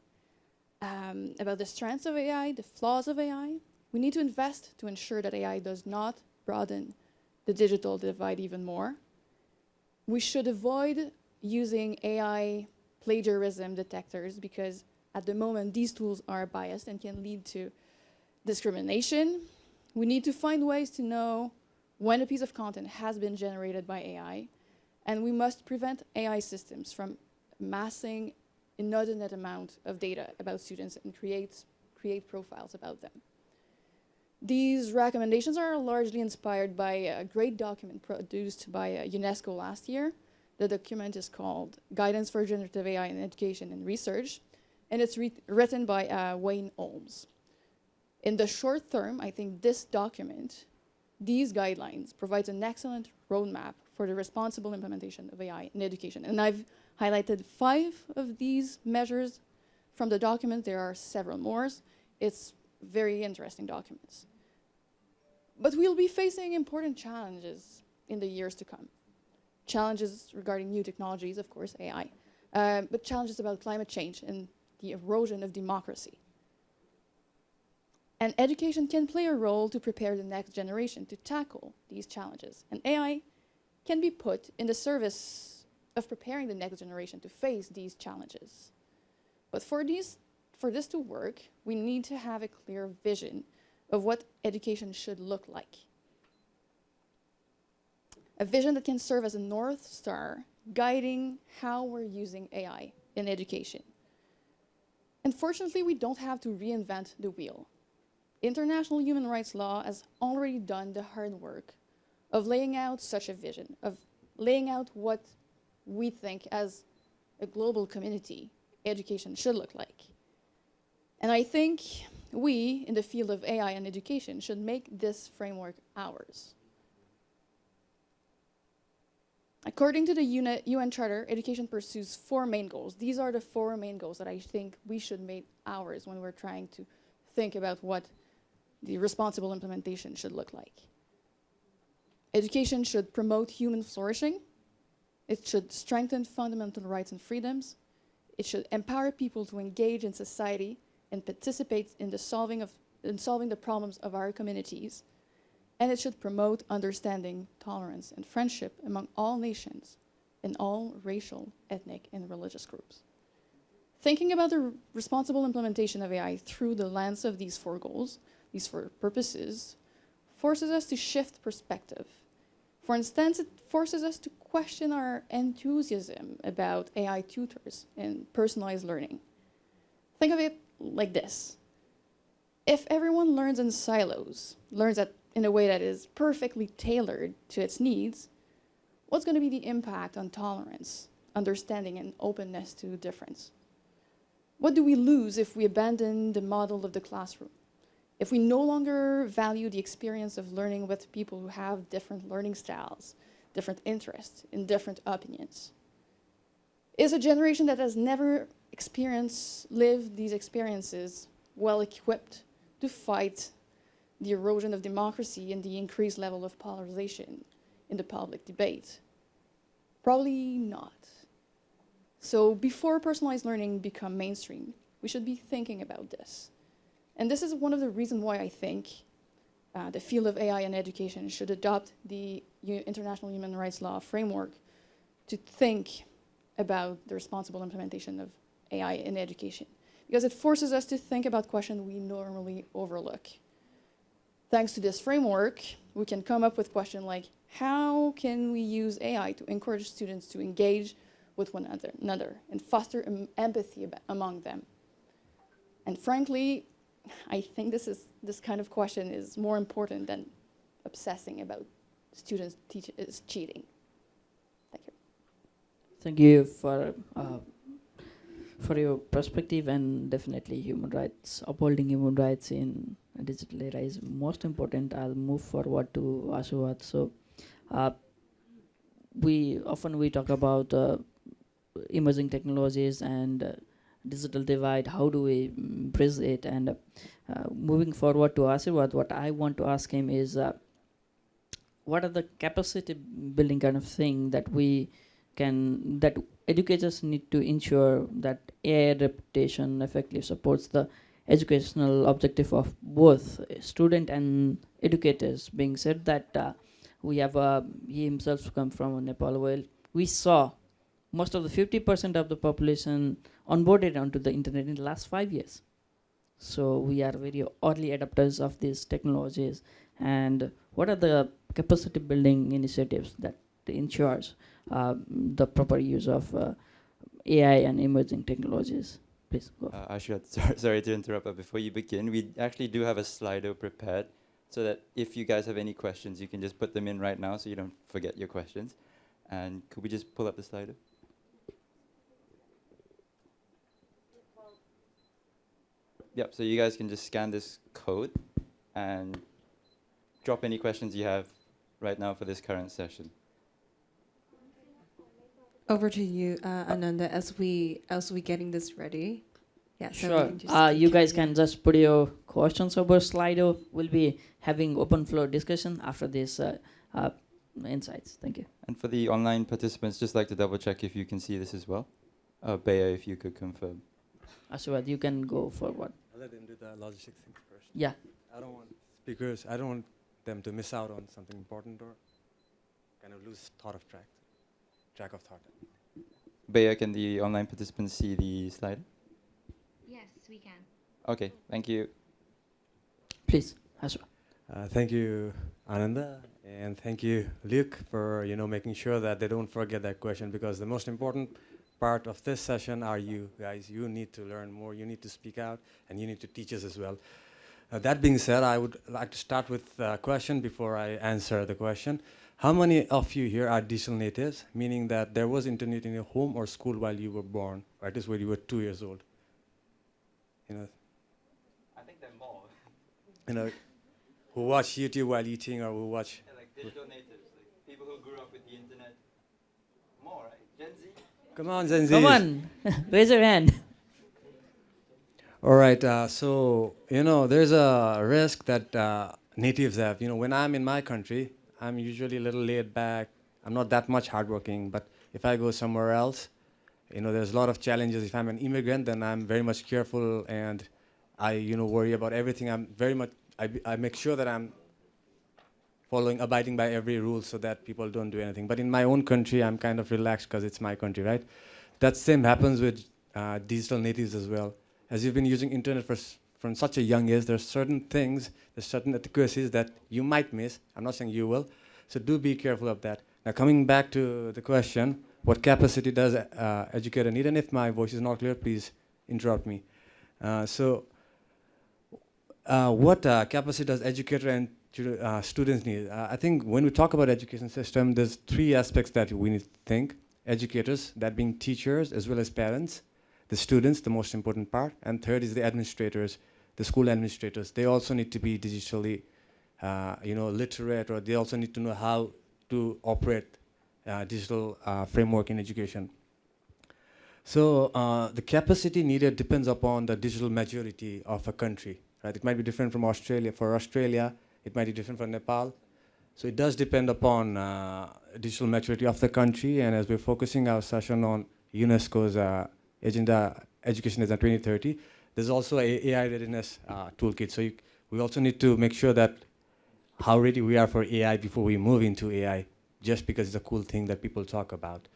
about the strengths of AI, the flaws of AI. We need to invest to ensure that AI does not broaden the digital divide even more. We should avoid using AI plagiarism detectors, because at the moment these tools are biased and can lead to discrimination. We need to find ways to know when a piece of content has been generated by AI, and we must prevent AI systems from amassing inordinate amount of data about students and create profiles about them. These recommendations are largely inspired by a great document produced by UNESCO last year. The document is called Guidance for Generative AI in Education and Research, and it's written by Wayne Olms. In the short term, I think this document these guidelines provides an excellent roadmap for the responsible implementation of AI in education. And I've highlighted 5 of these measures from the document. There are several more. It's very interesting documents. But we'll be facing important challenges in the years to come. Challenges regarding new technologies, of course, AI, but challenges about climate change and the erosion of democracy. And education can play a role to prepare the next generation to tackle these challenges. And AI can be put in the service of preparing the next generation to face these challenges. But for this to work, we need to have a clear vision of what education should look like. A vision that can serve as a North Star, guiding how we're using AI in education. Unfortunately, we don't have to reinvent the wheel. International human rights law has already done the hard work of laying out such a vision, of laying out what we think as a global community education should look like. And I think we, in the field of AI and education, should make this framework ours. According to the UN Charter, education pursues 4 main goals. These are the 4 main goals that I think we should make ours when we're trying to think about what the responsible implementation should look like. Education should promote human flourishing. It should strengthen fundamental rights and freedoms. It should empower people to engage in society and participate in the solving the problems of our communities. And it should promote understanding, tolerance, and friendship among all nations and all racial, ethnic, and religious groups. Thinking about the responsible implementation of AI through the lens of these 4 goals, these 4 purposes, forces us to shift perspective. For instance, it forces us to question our enthusiasm about AI tutors and personalized learning. Think of it like this. If everyone learns in silos, learns in a way that is perfectly tailored to its needs, what's going to be the impact on tolerance, understanding, and openness to difference? What do we lose if we abandon the model of the classroom? If we no longer value the experience of learning with people who have different learning styles, different interests, and different opinions? Is a generation that has never lived these experiences well equipped to fight the erosion of democracy and the increased level of polarization in the public debate? Probably not. So before personalized learning become mainstream, we should be thinking about this. And this is one of the reasons why I think the field of AI and education should adopt the International Human Rights Law framework to think about the responsible implementation of AI in education, because it forces us to think about questions we normally overlook. Thanks to this framework, we can come up with questions like, how can we use AI to encourage students to engage with one another and foster empathy among them? And frankly, I think this kind of question is more important than obsessing about students cheating. Thank you. Thank you for your perspective, and definitely human rights, upholding human rights in a digital era is most important. I'll move forward to Ashuvat. So we talk about emerging technologies and digital divide. How do we bridge it? And moving forward to Ashuvat, what I want to ask him is, what are the capacity building kind of thing that that educators need to ensure that AI adaptation effectively supports the educational objective of both student and educators? Being said that we have he himself come from Nepal, where we saw most of the 50% of the population onboarded onto the internet in the last 5 years. So we are very early adopters of these technologies. And what are the capacity building initiatives that ensures the proper use of AI and emerging technologies? Please go. Sorry to interrupt, but before you begin, we actually do have a Slido prepared, so that if you guys have any questions, you can just put them in right now so you don't forget your questions. And could we just pull up the Slido? Yep, so you guys can just scan this code, and drop any questions you have right now for this current session. Over to you, Ananda, as we getting this ready. Yeah, so we Sure. can just You guys can just put your questions over Slido. We'll be having open floor discussion after this insights. Thank you. And for the online participants, just like to double check if you can see this as well. Bea, if you could confirm. Ashwad, you can go forward. I'll let them do the logistics thing first. Yeah. I don't want speakers, I don't want them to miss out on something important or kind of lose track of thought. Bea, can the online participants see the slide? Yes, we can. Okay, thank you. Please, Ashwad. Thank you, Ananda, and thank you, Luke, for making sure that they don't forget that question, because the most important part of this session are you guys. You need to learn more, you need to speak out, and you need to teach us as well. That being said, I would like to start with a question before I answer the question. How many of you here are digital natives, meaning that there was internet in your home or school while you were born, or at least when you were 2 years old? I think there are more. Who watch YouTube while eating, or who watch... Yeah, like digital natives, like people who grew up with the internet. More, right? Gen Z? Come on, Gen Z. Come on, raise your hand. All right, so, there's a risk that natives have. When I'm in my country, I'm usually a little laid back. I'm not that much hardworking, but if I go somewhere else, there's a lot of challenges. If I'm an immigrant, then I'm very much careful, and I, worry about everything. I make sure that I'm abiding by every rule so that people don't do anything. But in my own country, I'm kind of relaxed because it's my country, right? That same happens with digital natives as well. As you've been using internet from such a young age, there's certain things, there's certain adequacies that you might miss. I'm not saying you will. So do be careful of that. Now, coming back to the question, what capacity does educator need? And if my voice is not clear, please interrupt me. What capacity does educator and students need? I think when we talk about education system, there's three aspects that we need to think. Educators, that being teachers as well as parents. The students, the most important part. And third is the administrators, the school administrators. They also need to be digitally literate, or they also need to know how to operate digital framework in education. So the capacity needed depends upon the digital maturity of a country. Right? It might be different from Australia. For Australia, it might be different from Nepal. So it does depend upon digital maturity of the country. And as we're focusing our session on UNESCO's agenda, Education Agenda 2030, there's also a AI readiness toolkit. So we also need to make sure that how ready we are for AI before we move into AI, just because it's a cool thing that people talk about.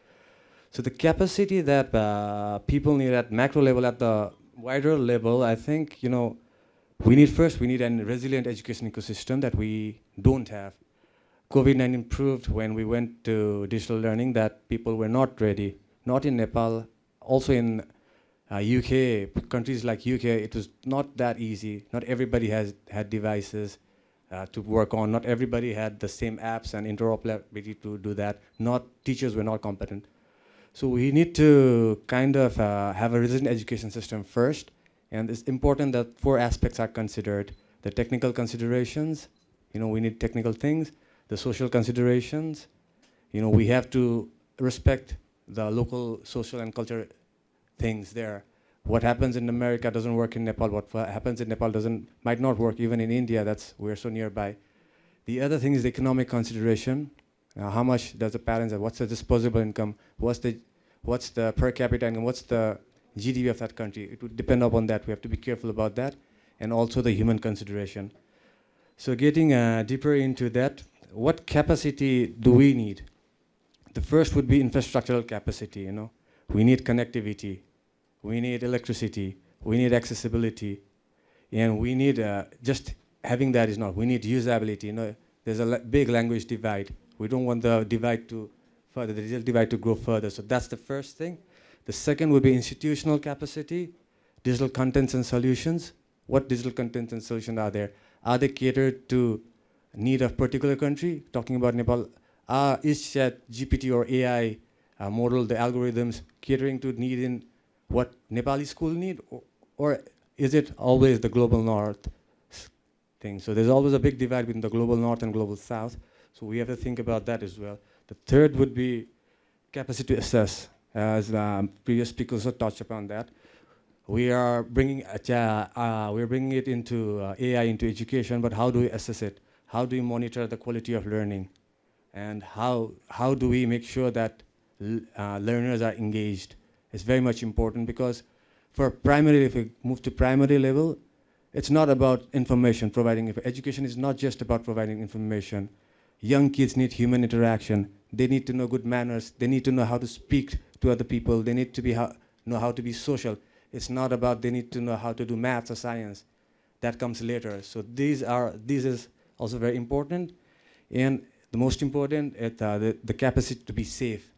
So the capacity that people need at macro level, at the wider level, I think, we need a resilient education ecosystem that we don't have. COVID-19 proved when we went to digital learning that people were not ready, not in Nepal, also in UK, countries like UK, it was not that easy. Not everybody had devices to work on. Not everybody had the same apps and interoperability to do that. Teachers were not competent. So we need to kind of have a resilient education system first. And it's important that 4 aspects are considered. The technical considerations, we need technical things. The social considerations, we have to respect the local social and cultural things there. What happens in America doesn't work in Nepal. What happens in Nepal might not work even in India. We're so nearby. The other thing is the economic consideration. How much does the parents have? What's the disposable income? What's the per capita income? What's the GDP of that country? It would depend upon that. We have to be careful about that. And also the human consideration. So getting deeper into that, what capacity do we need? The first would be infrastructural capacity. We need connectivity. We need electricity. We need accessibility. And we need, just having that is not. We need usability. There's a big language divide. We don't want the divide to further, the digital divide to grow further. So that's the first thing. The second would be institutional capacity, digital contents and solutions. What digital contents and solutions are there? Are they catered to need of particular country? Talking about Nepal, is ChatGPT or AI model, the algorithms, catering to need in what Nepali school need? Or is it always the global north? thing. So there's always a big divide between the global north and global south. So we have to think about that as well. The third would be capacity to assess, as previous speakers have touched upon that. We are bringing it into AI into education, but how do we assess it? How do we monitor the quality of learning? And how do we make sure that learners are engaged? It's very much important, because for primary, if we move to primary level, it's not about information providing. Education is not just about providing information. Young kids need human interaction. They need to know good manners. They need to know how to speak to other people. They need to know how to be social. It's not about they need to know how to do maths or science. That comes later. So this is also very important. And the most important is the capacity to be safe.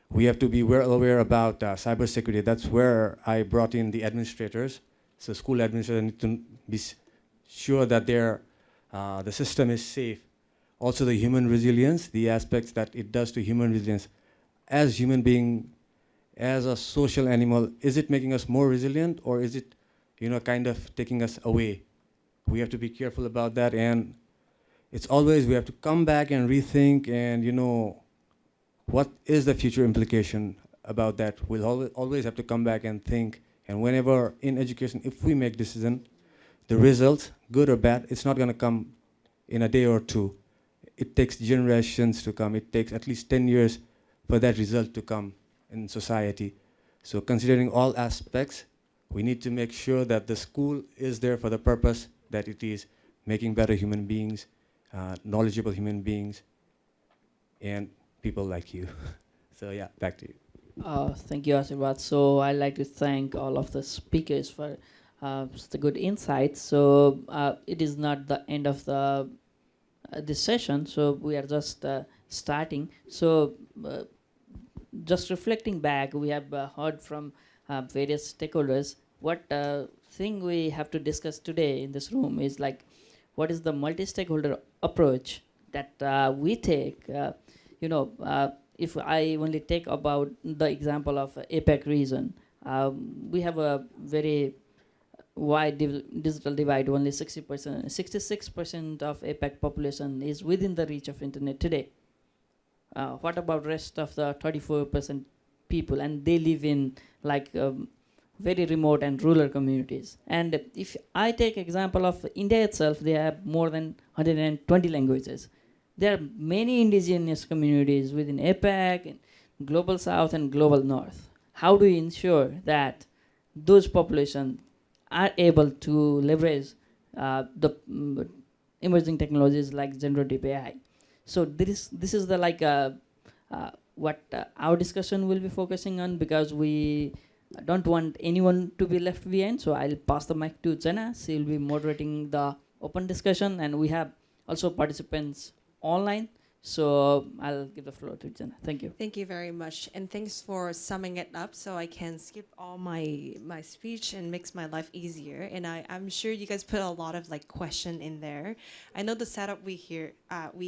We have to be well aware about cybersecurity. That's where I brought in the administrators. So school administrators need to be sure that the system is safe. Also the human resilience, the aspects that it does to human resilience. As human being, as a social animal, is it making us more resilient, or is it, kind of taking us away? We have to be careful about that, and it's always, we have to come back and rethink, and what is the future implication about that? We'll always have to come back and think, and whenever in education, if we make decision, the results, good or bad, it's not gonna come in a day or two. It takes generations to come. It takes at least 10 years for that result to come in society. So considering all aspects, we need to make sure that the school is there for the purpose that it is, making better human beings, knowledgeable human beings, and people like you. So yeah, back to you. Thank you, Asirvad. So I'd like to thank all of the speakers for the good insights. So it is not the end of the this session, so we are just starting. So just reflecting back, we have heard from various stakeholders. What thing we have to discuss today in this room is like, what is the multi-stakeholder approach that we take? If I only take about the example of APEC region, we have a very wide digital divide. Only 66% of APEC population is within the reach of internet today. What about rest of the 34% people? And they live in like very remote and rural communities. And if I take example of India itself, they have more than 120 languages. There are many indigenous communities within APEC, and Global South and Global North. How do we ensure that those populations are able to leverage the emerging technologies like generative AI? So this is the what our discussion will be focusing on, because we don't want anyone to be left behind. So I'll pass the mic to Jenna. She will be moderating the open discussion, and we have also participants online. So I'll give the floor to Jenna. Thank you. Thank you very much. And thanks for summing it up so I can skip all my speech and makes my life easier. And I'm sure you guys put a lot of like question in there. I know the setup we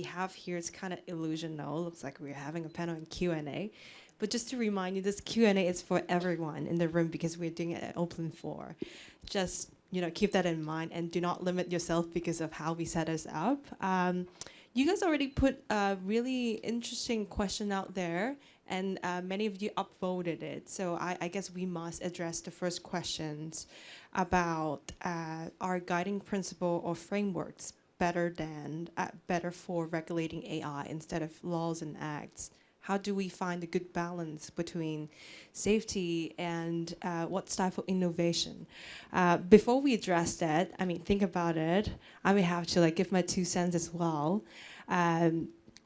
have here is kind of illusional. Looks like we're having a panel and Q&A. But just to remind you, this Q&A is for everyone in the room because we're doing it at open floor. Just keep that in mind and do not limit yourself because of how we set us up. You guys already put a really interesting question out there, and many of you upvoted it. So I guess we must address the first questions about our guiding principle or frameworks better for regulating AI instead of laws and acts. How do we find a good balance between safety and what type of innovation? Before we address that, think about it. I may have to give my 2 cents as well.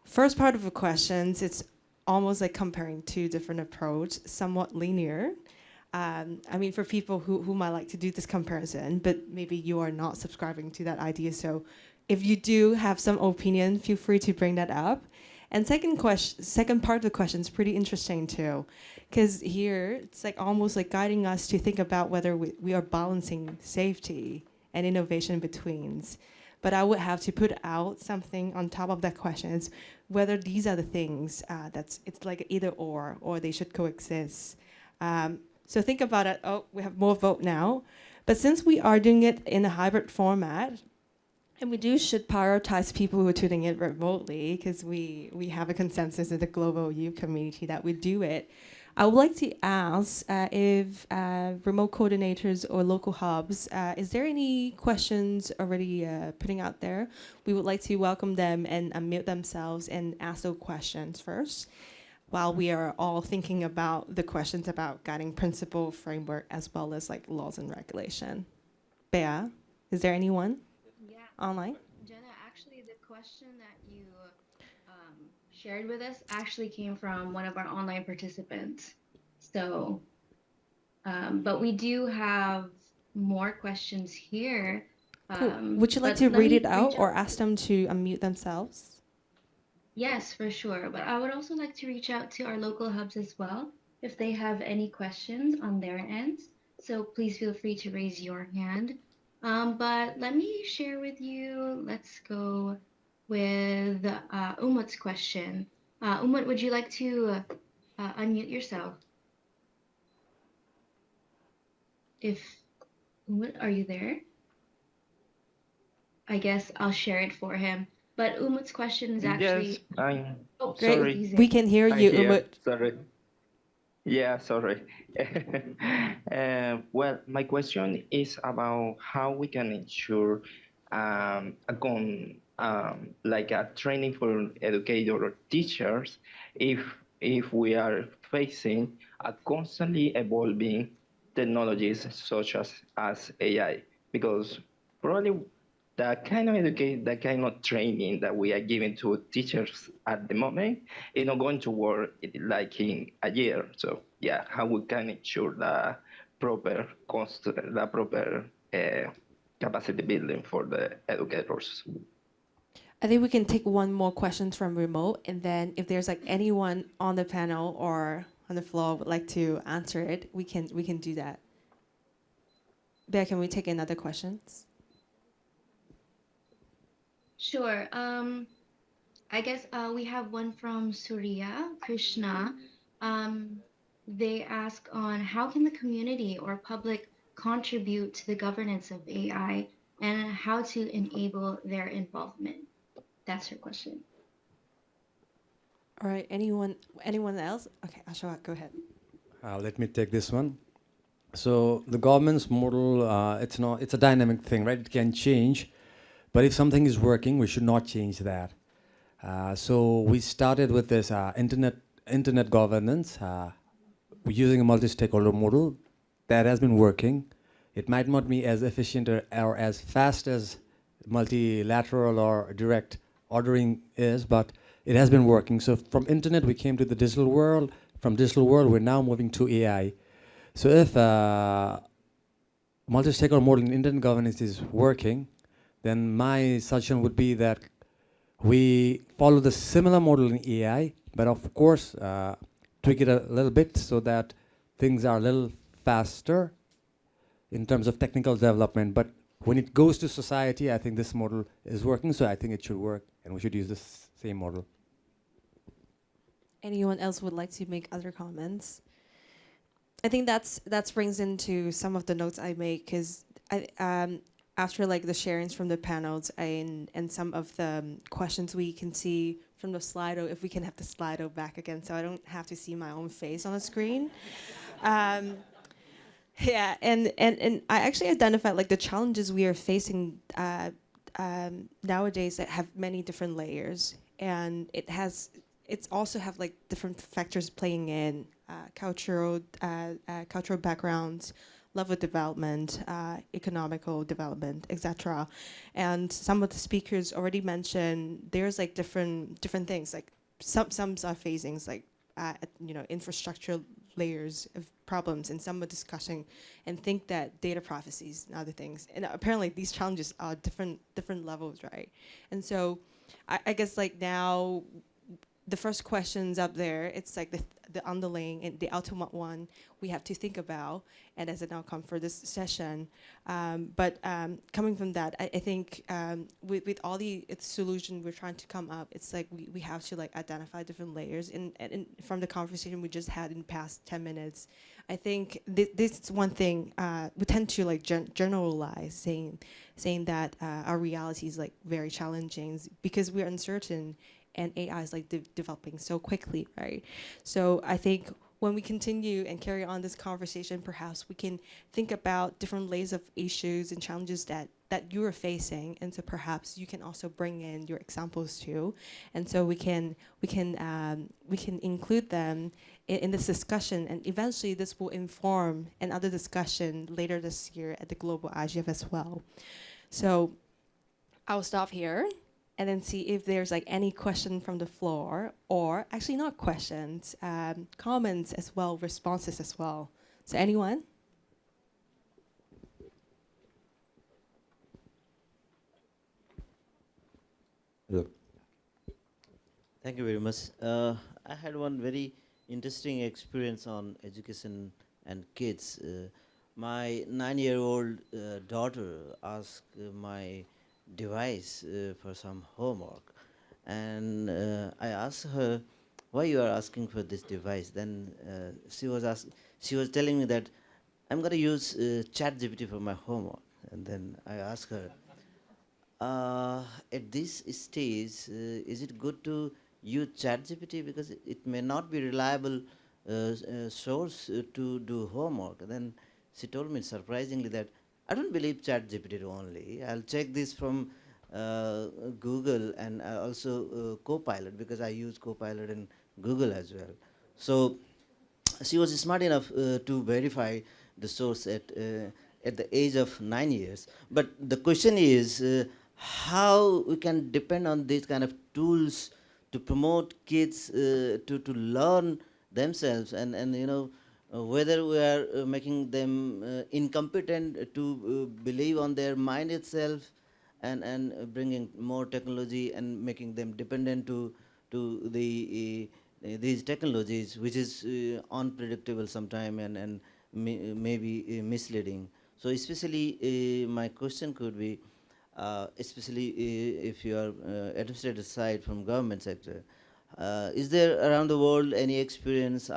First part of the questions, it's almost like comparing two different approaches, somewhat linear. For people who might like to do this comparison, but maybe you are not subscribing to that idea. So if you do have some opinion, feel free to bring that up. And second part of the question is pretty interesting too, because here it's almost guiding us to think about whether we are balancing safety and innovation between. But I would have to put out something on top of that question, is whether these are the things it's like either or they should coexist. So think about it. Oh, we have more vote now. But since we are doing it in a hybrid format, And we should prioritize people who are tuning in remotely because we have a consensus in the global youth community that we do it. I would like to ask if remote coordinators or local hubs, is there any questions already putting out there? We would like to welcome them and unmute themselves and ask those questions first while we are all thinking about the questions about guiding principle, framework, as well as like laws and regulation. Bea, is there anyone? Online? Jenna, actually, the question that you shared with us actually came from one of our online participants. So, but we do have more questions here. Cool. Would you like to read it out or ask them to unmute themselves? Yes, for sure. But I would also like to reach out to our local hubs as well if they have any questions on their end. So please feel free to raise your hand. But let me share with you, let's go with Umut's question. Umut, would you like to unmute yourself? Umut, are you there? I guess I'll share it for him. But Umut's question is actually... Yes, I'm great. sorry. We can hear you, Umut. Sorry. Yeah, sorry. Well, my question is about how we can ensure like a training for educators or teachers if we are facing a constantly evolving technologies such as AI, because probably the kind of training that we are giving to teachers at the moment is not going to work like in a year. So yeah, how we can ensure the proper capacity building for the educators. I think we can take one more question from remote, and then if there's like anyone on the panel or on the floor would like to answer it, we can do that. Bea, can we take another questions? Sure. I guess we have one from Surya Krishna. They ask on how can the community or public contribute to the governance of AI and how to enable their involvement. That's her question. All right. Anyone else? Okay, Ashwat, go ahead. Let me take this one. So the government's model, it's a dynamic thing, right? It can change, but if something is working, we should not change that. So we started with this internet governance. We're using a multi-stakeholder model that has been working. It might not be as efficient or as fast as multilateral or direct ordering is, but it has been working. So from internet, we came to the digital world. From digital world, we're now moving to AI. So if multi-stakeholder model in internet governance is working, then my suggestion would be that we follow the similar model in AI, but of course, tweak it a little bit so that things are a little faster in terms of technical development. But when it goes to society, I think this model is working, so I think it should work, and we should use this same model. Anyone else would like to make other comments? I think that brings into some of the notes I make, because after like the sharings from the panels and some of the questions we can see from the Slido, if we can have the Slido back again so I don't have to see my own face on the screen. Yeah, and I actually identified like the challenges we are facing nowadays that have many different layers, and it's also have like different factors playing in cultural backgrounds, level of development, economical development, etc. And some of the speakers already mentioned there's like different things. Like some are facing like infrastructure layers of problems, and some are discussing and think that data privacies and other things. And apparently these challenges are different levels, right? And so I guess like now the first questions up there, it's like the underlying and the ultimate one we have to think about, and as an outcome for this session. But coming from that, I think with all the solutions we're trying to come up, it's like we have to like identify different layers. And from the conversation we just had in the past 10 minutes, I think this is one thing we tend to like generalize, saying that our reality is like very challenging because we're uncertain. And AI is like developing so quickly, right? So I think when we continue and carry on this conversation, perhaps we can think about different layers of issues and challenges that you are facing, and so perhaps you can also bring in your examples too, and so we can include them in this discussion, and eventually this will inform another discussion later this year at the Global IGF as well. So I'll stop here. And then see if there's like any question from the floor, or actually not questions, comments as well, responses as well. So anyone? Hello. Thank you very much. I had one very interesting experience on education and kids. My 9-year-old daughter asked my device for some homework, and I asked her why you are asking for this device. Then she was telling me that I'm going to use ChatGPT for my homework. And then I asked her, at this stage, is it good to use ChatGPT because it may not be reliable source to do homework? And then she told me surprisingly that I don't believe ChatGPT only. I'll check this from Google and also Copilot, because I use Copilot in Google as well. So she was smart enough to verify the source at the age of 9 years. But the question is how we can depend on these kind of tools to promote kids to learn themselves, and you know, whether we are making them incompetent to believe on their mind itself, and bringing more technology and making them dependent to these technologies, which is unpredictable sometime and maybe misleading. So especially my question could be, especially if you are administrative side from government sector, is there around the world any experience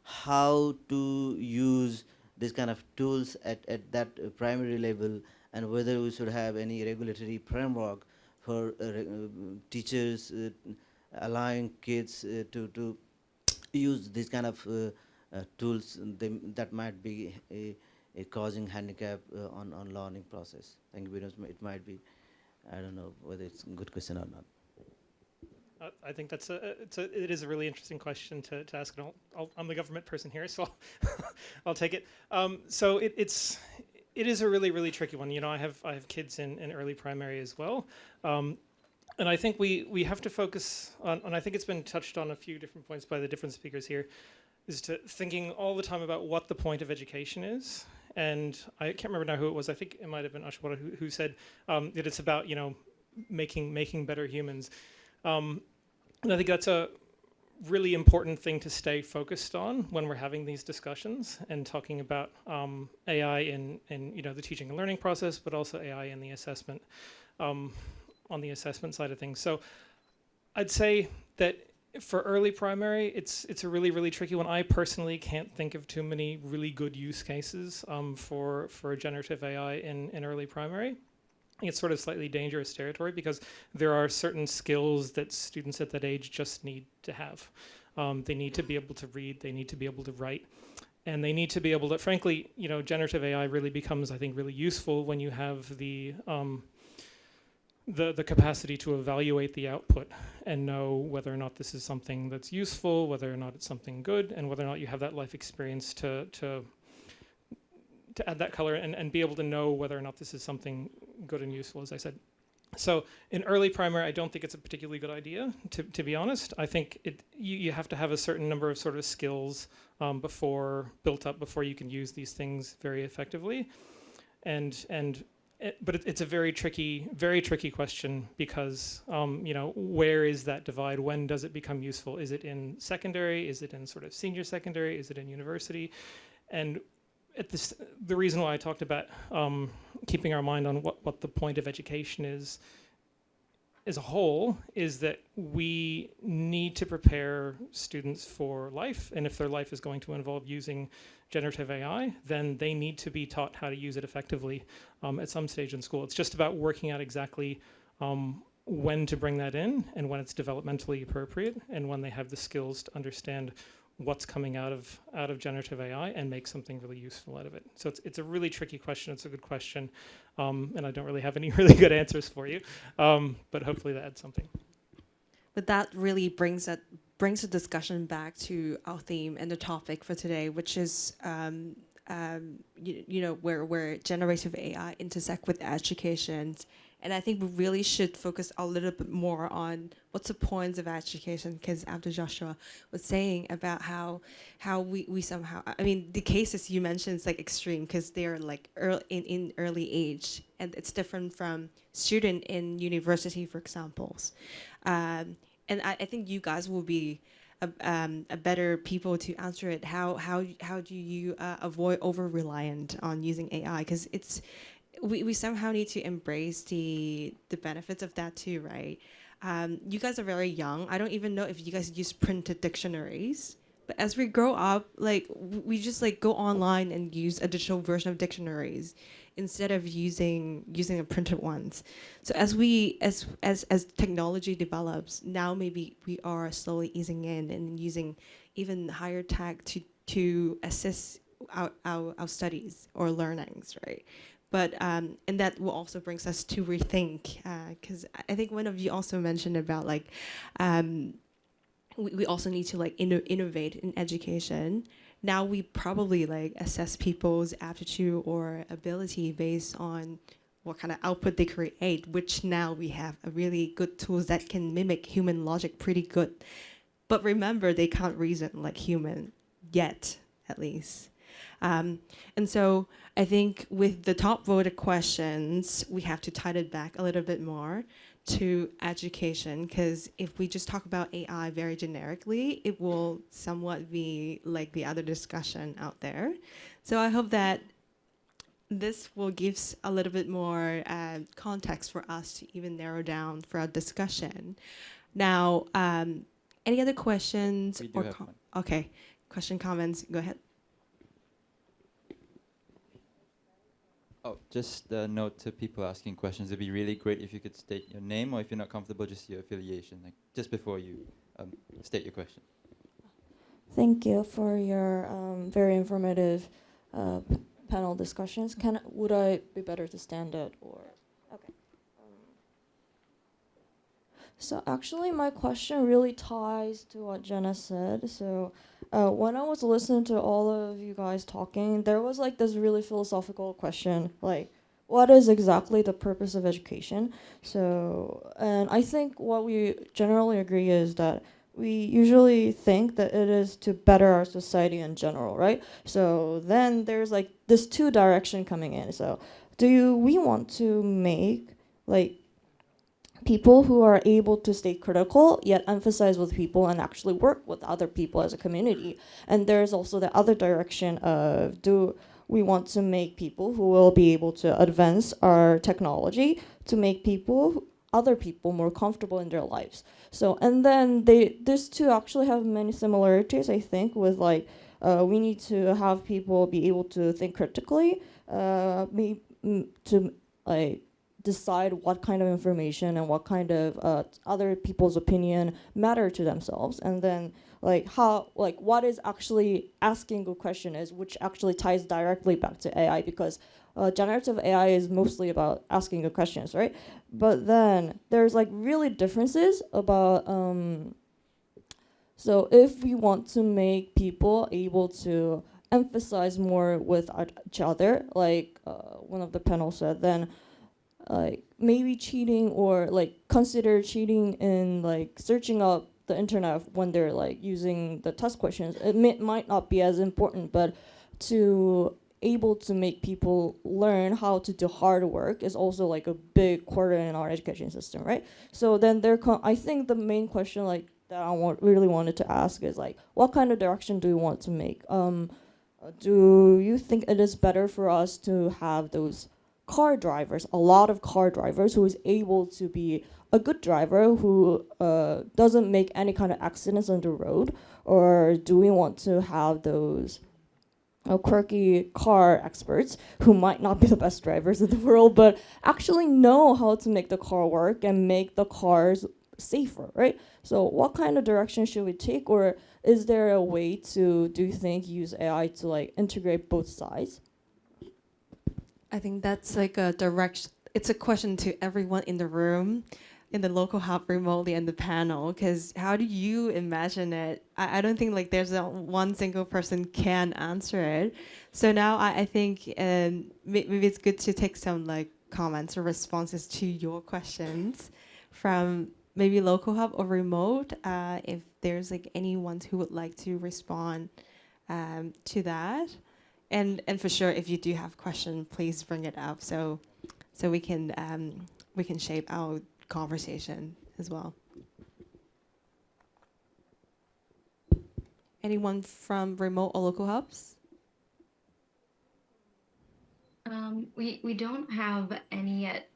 how to use this kind of tools at that primary level, and whether we should have any regulatory framework for teachers allowing kids to use this kind of tools that might be causing handicap on learning process? Thank you very much. It might be, I don't know whether it's a good question or not. I think it is a really interesting question to ask. And I'm the government person here, so I'll take it. So it is a really tricky one. You know, I have kids in early primary as well, and I think we have to focus on, and I think it's been touched on a few different points by the different speakers here, is to thinking all the time about what the point of education is. And I can't remember now who it was. I think it might have been Ashwara who said that it's about, you know, making better humans. And I think that's a really important thing to stay focused on when we're having these discussions and talking about AI in you know, the teaching and learning process, but also AI in the assessment, on the assessment side of things. So I'd say that for early primary, it's a really tricky one. I personally can't think of too many really good use cases for generative AI in early primary. It's sort of slightly dangerous territory because there are certain skills that students at that age just need to have. They need to be able to read, they need to be able to write, and they need to be able to, frankly, you know, generative AI really becomes, I think, really useful when you have the capacity to evaluate the output and know whether or not this is something that's useful, whether or not it's something good, and whether or not you have that life experience to add that color and be able to know whether or not this is something good and useful, as I said. So in early primary, I don't think it's a particularly good idea, to be honest. I think you have to have a certain number of sort of skills built up before you can use these things very effectively. And it's a very tricky question because where is that divide? When does it become useful? Is it in secondary? Is it in sort of senior secondary? Is it in university? And the reason why I talked about keeping our mind on what the point of education is as a whole is that we need to prepare students for life, and if their life is going to involve using generative AI, then they need to be taught how to use it effectively at some stage in school. It's just about working out exactly when to bring that in and when it's developmentally appropriate and when they have the skills to understand what's coming out of generative AI and make something really useful out of it. So it's a really tricky question. It's a good question, and I don't really have any really good answers for you, but hopefully that adds something. But that really brings the discussion back to our theme and the topic for today, which is where generative AI intersect with education. And I think we really should focus a little bit more on what's the points of education, because after Joshua was saying about how we somehow, I mean, the cases you mentioned is like extreme because they're like in early age, and it's different from student in university, for example. And I think you guys will be a better people to answer it. How do you avoid over-reliant on using AI? Because we somehow need to embrace the benefits of that too, right? You guys are very young. I don't even know if you guys use printed dictionaries. But as we grow up, like we just like go online and use a digital version of dictionaries instead of using the printed ones. So as technology develops, now maybe we are slowly easing in and using even higher tech to assist our studies or learnings, right? But and that will also brings us to rethink, because I think one of you also mentioned about like we also need to like innovate in education. Now we probably like assess people's aptitude or ability based on what kind of output they create, which now we have a really good tools that can mimic human logic pretty good. But remember, they can't reason like human yet, at least. And so I think with the top voted questions, we have to tie it back a little bit more to education, because if we just talk about AI very generically, it will somewhat be like the other discussion out there. So I hope that this will give a little bit more context for us to even narrow down for our discussion. Now, any other questions? We do have one. Okay, comments, go ahead. Oh, just a note to people asking questions. It'd be really great if you could state your name, or if you're not comfortable, just your affiliation, like just before you state your question. Thank you for your very informative panel discussions. Would I be better to stand up or? Okay. So actually, my question really ties to what Jenna said. So when I was listening to all of you guys talking, there was like this really philosophical question, like, what is exactly the purpose of education? So, and I think what we generally agree is that we usually think that it is to better our society in general, right? So then there's like this two direction coming in. So we want to make like people who are able to stay critical, yet emphasize with people and actually work with other people as a community. And there's also the other direction of, do we want to make people who will be able to advance our technology to make other people more comfortable in their lives. So, and then these two actually have many similarities, I think, with like, we need to have people be able to think critically, to like, decide what kind of information and what kind of other people's opinion matter to themselves, and then like what is actually asking a question is, which actually ties directly back to AI, because generative AI is mostly about asking the questions, right? But then there's like really differences about so if we want to make people able to emphasize more with each other, like one of the panel said, then maybe cheating, or like consider cheating in like searching up the internet when they're like using the test questions. It might not be as important, but to able to make people learn how to do hard work is also like a big quarter in our education system, right? So then I think the main question like that really wanted to ask is like, what kind of direction do we want to make? Do you think it is better for us to have those car drivers, a lot of car drivers who is able to be a good driver who doesn't make any kind of accidents on the road? Or do we want to have those quirky car experts who might not be the best drivers in the world, but actually know how to make the car work and make the cars safer, right? So what kind of direction should we take? Or is there a way to, do you think, use AI to like integrate both sides? I think that's like a direct, it's a question to everyone in the room, in the local hub remotely and the panel, because how do you imagine it? I don't think like there's one single person can answer it. So now I think maybe it's good to take some like comments or responses to your questions from maybe local hub or remote, if there's like anyone who would like to respond to that. And for sure, if you do have question, please bring it up so we can shape our conversation as well. Anyone from remote or local hubs? We don't have any yet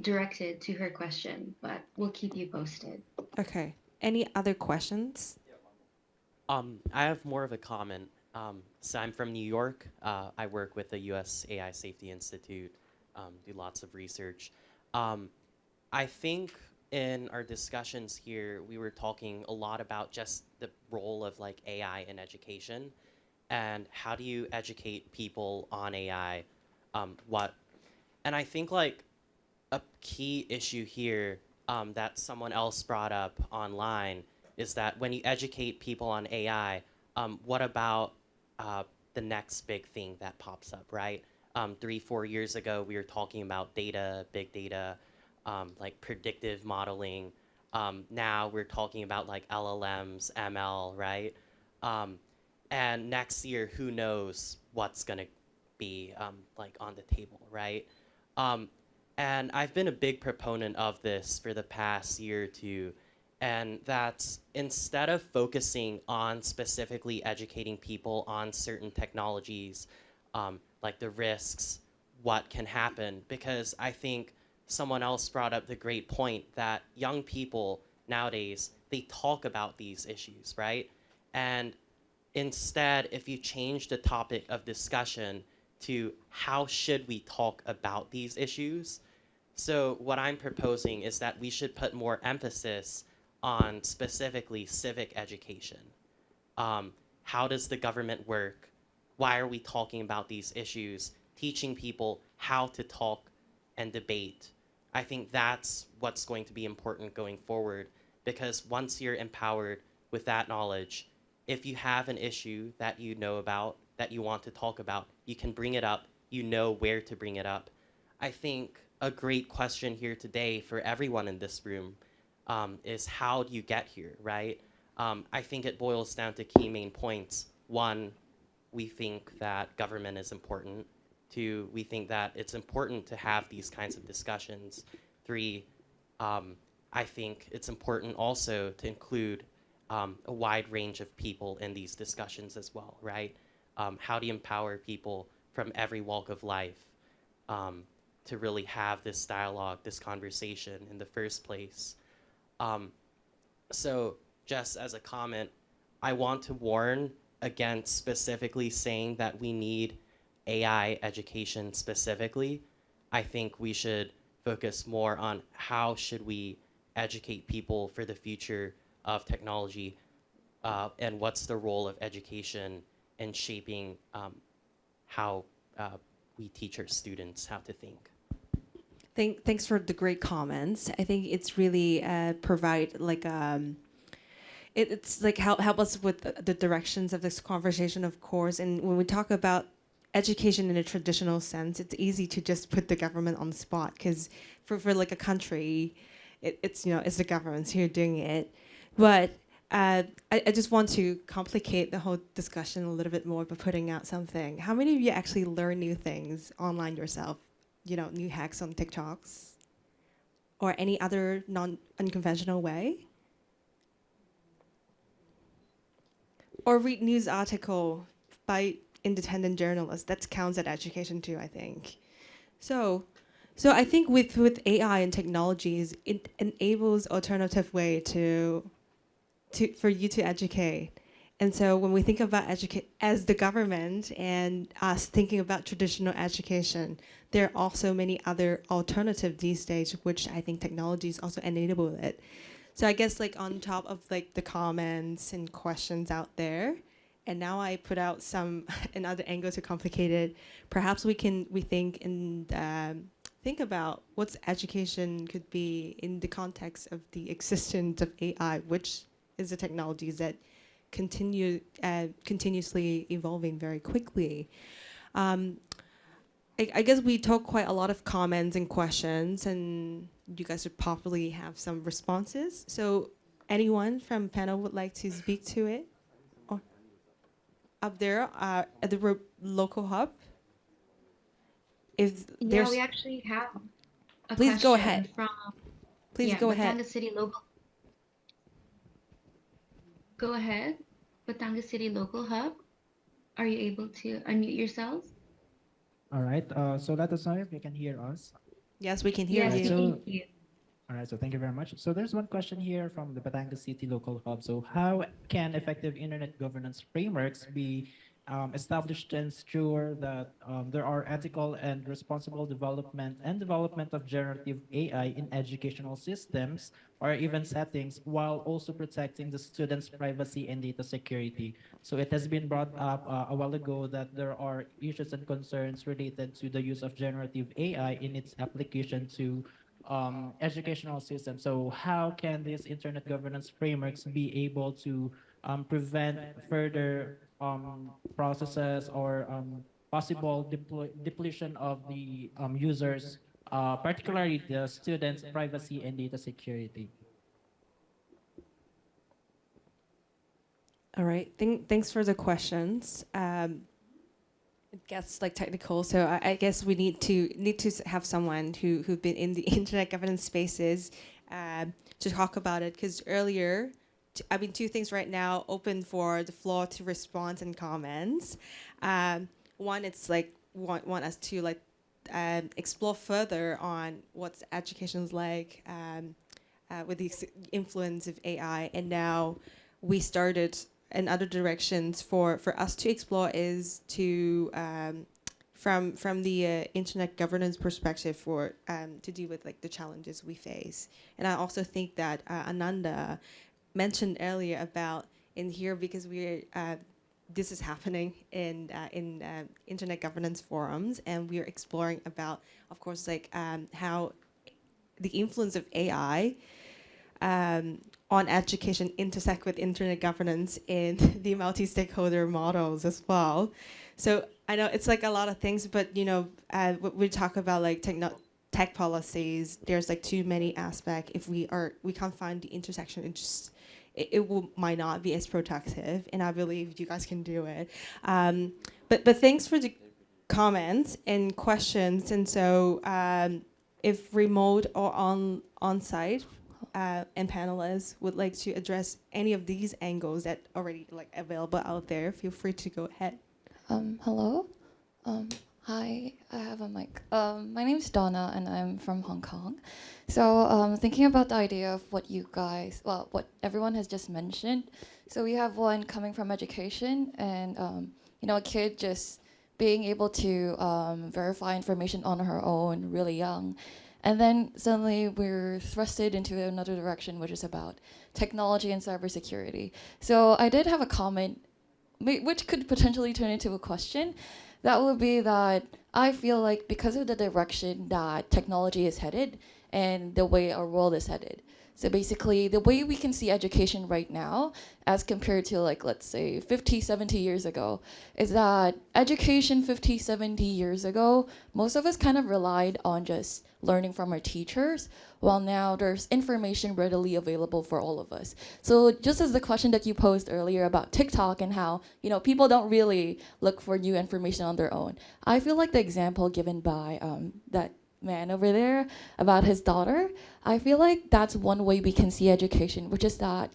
directed to her question, but we'll keep you posted. Okay. Any other questions? I have more of a comment. So I'm from New York. I work with the U.S. AI Safety Institute, do lots of research. I think in our discussions here, we were talking a lot about just the role of like AI in education and how do you educate people on AI, and I think like a key issue here that someone else brought up online is that when you educate people on AI, what about the next big thing that pops up, right? 3-4 years ago, we were talking about data, big data, like predictive modeling. Now we're talking about like LLMs, ML, right? And next year, who knows what's gonna be like on the table, right? And I've been a big proponent of this for the past year or two, and that's instead of focusing on specifically educating people on certain technologies, like the risks, what can happen, because I think someone else brought up the great point that young people nowadays, they talk about these issues, right? And instead, if you change the topic of discussion to how should we talk about these issues, so what I'm proposing is that we should put more emphasis on specifically civic education. How does the government work? Why are we talking about these issues? Teaching people how to talk and debate. I think that's what's going to be important going forward, because once you're empowered with that knowledge, if you have an issue that you know about, that you want to talk about, you can bring it up, you know where to bring it up. I think a great question here today for everyone in this room is how do you get here, right? I think it boils down to key main points. 1, we think that government is important. 2, we think that it's important to have these kinds of discussions. 3, I think it's important also to include a wide range of people in these discussions as well, right? How do you empower people from every walk of life to really have this dialogue, this conversation in the first place? So just as a comment, I want to warn against specifically saying that we need AI education specifically. I think we should focus more on how should we educate people for the future of technology, and what's the role of education in shaping how we teach our students how to think. Thanks for the great comments. I think it's really provide like it's like help us with the directions of this conversation, of course. And when we talk about education in a traditional sense, it's easy to just put the government on the spot, because for like a country, it's the governments who are doing it. But I just want to complicate the whole discussion a little bit more by putting out something. How many of you actually learn new things online yourself? You know, new hacks on TikToks or any other non-unconventional way? Or read news article by independent journalists. That counts as education too, I think. So I think with AI and technologies, it enables alternative way for you to educate. And so when we think about educate as the government and us thinking about traditional education, there are also many other alternatives these days, which I think technologies also enable it. So I guess like on top of like the comments and questions out there, and now I put out another angle to complicate it. Perhaps we think about what's education could be in the context of the existence of AI, which is the technologies that continuously evolving very quickly. I guess we took quite a lot of comments and questions, and you guys would probably have some responses. So anyone from panel would like to speak to it? Or up there at the local hub? If Yeah, we actually have a please go question ahead. from Please go ahead. Batanga City Local. Go ahead, Batanga City Local Hub. Are you able to unmute yourselves? All right, so let us know if you can hear us. Yes, we can hear Yes, you. we can hear you. All right, so thank you very much. So there's one question here from the Batangas City Local Hub. So how can effective internet governance frameworks be established to ensure that there are ethical and responsible development of generative AI in educational systems or even settings, while also protecting the students' privacy and data security? So it has been brought up a while ago that there are issues and concerns related to the use of generative AI in its application to educational systems. So how can these internet governance frameworks be able to prevent further processes or possible depletion of the users, particularly the students' privacy and data security? All right, thanks for the questions. It gets like technical, so I guess we need to have someone who've been in the internet governance spaces to talk about it. Because earlier, two things right now open for the floor to response and comments. One, it's like want us to like explore further on what education's like with the influence of AI, and now we started. And other directions for us to explore is to from the internet governance perspective to deal with like the challenges we face. And I also think that Ananda mentioned earlier about in here, because this is happening in internet governance forums, and we are exploring about, of course, like how the influence of AI on education intersect with internet governance in the multi-stakeholder models as well. So I know it's like a lot of things, but you know, we talk about like tech policies. There's like too many aspects. If we can't find the intersection, it might not be as productive. And I believe you guys can do it. But thanks for the comments and questions. And so if remote or on-site, and panelists would like to address any of these angles that already like available out there, feel free to go ahead. Hello. Hi, I have a mic. My name is Donna, and I'm from Hong Kong. So thinking about the idea of what everyone has just mentioned. So we have one coming from education, and a kid just being able to verify information on her own really young. And then suddenly we're thrusted into another direction, which is about technology and cybersecurity. So I did have a comment, which could potentially turn into a question. That would be that I feel like because of the direction that technology is headed and the way our world is headed. So basically, the way we can see education right now, as compared to like, let's say 50, 70 years ago, is that education 50, 70 years ago, most of us kind of relied on just learning from our teachers, while now there's information readily available for all of us. So just as the question that you posed earlier about TikTok and how, you know, people don't really look for new information on their own, I feel like the example given by that man over there about his daughter, I feel like that's one way we can see education, which is that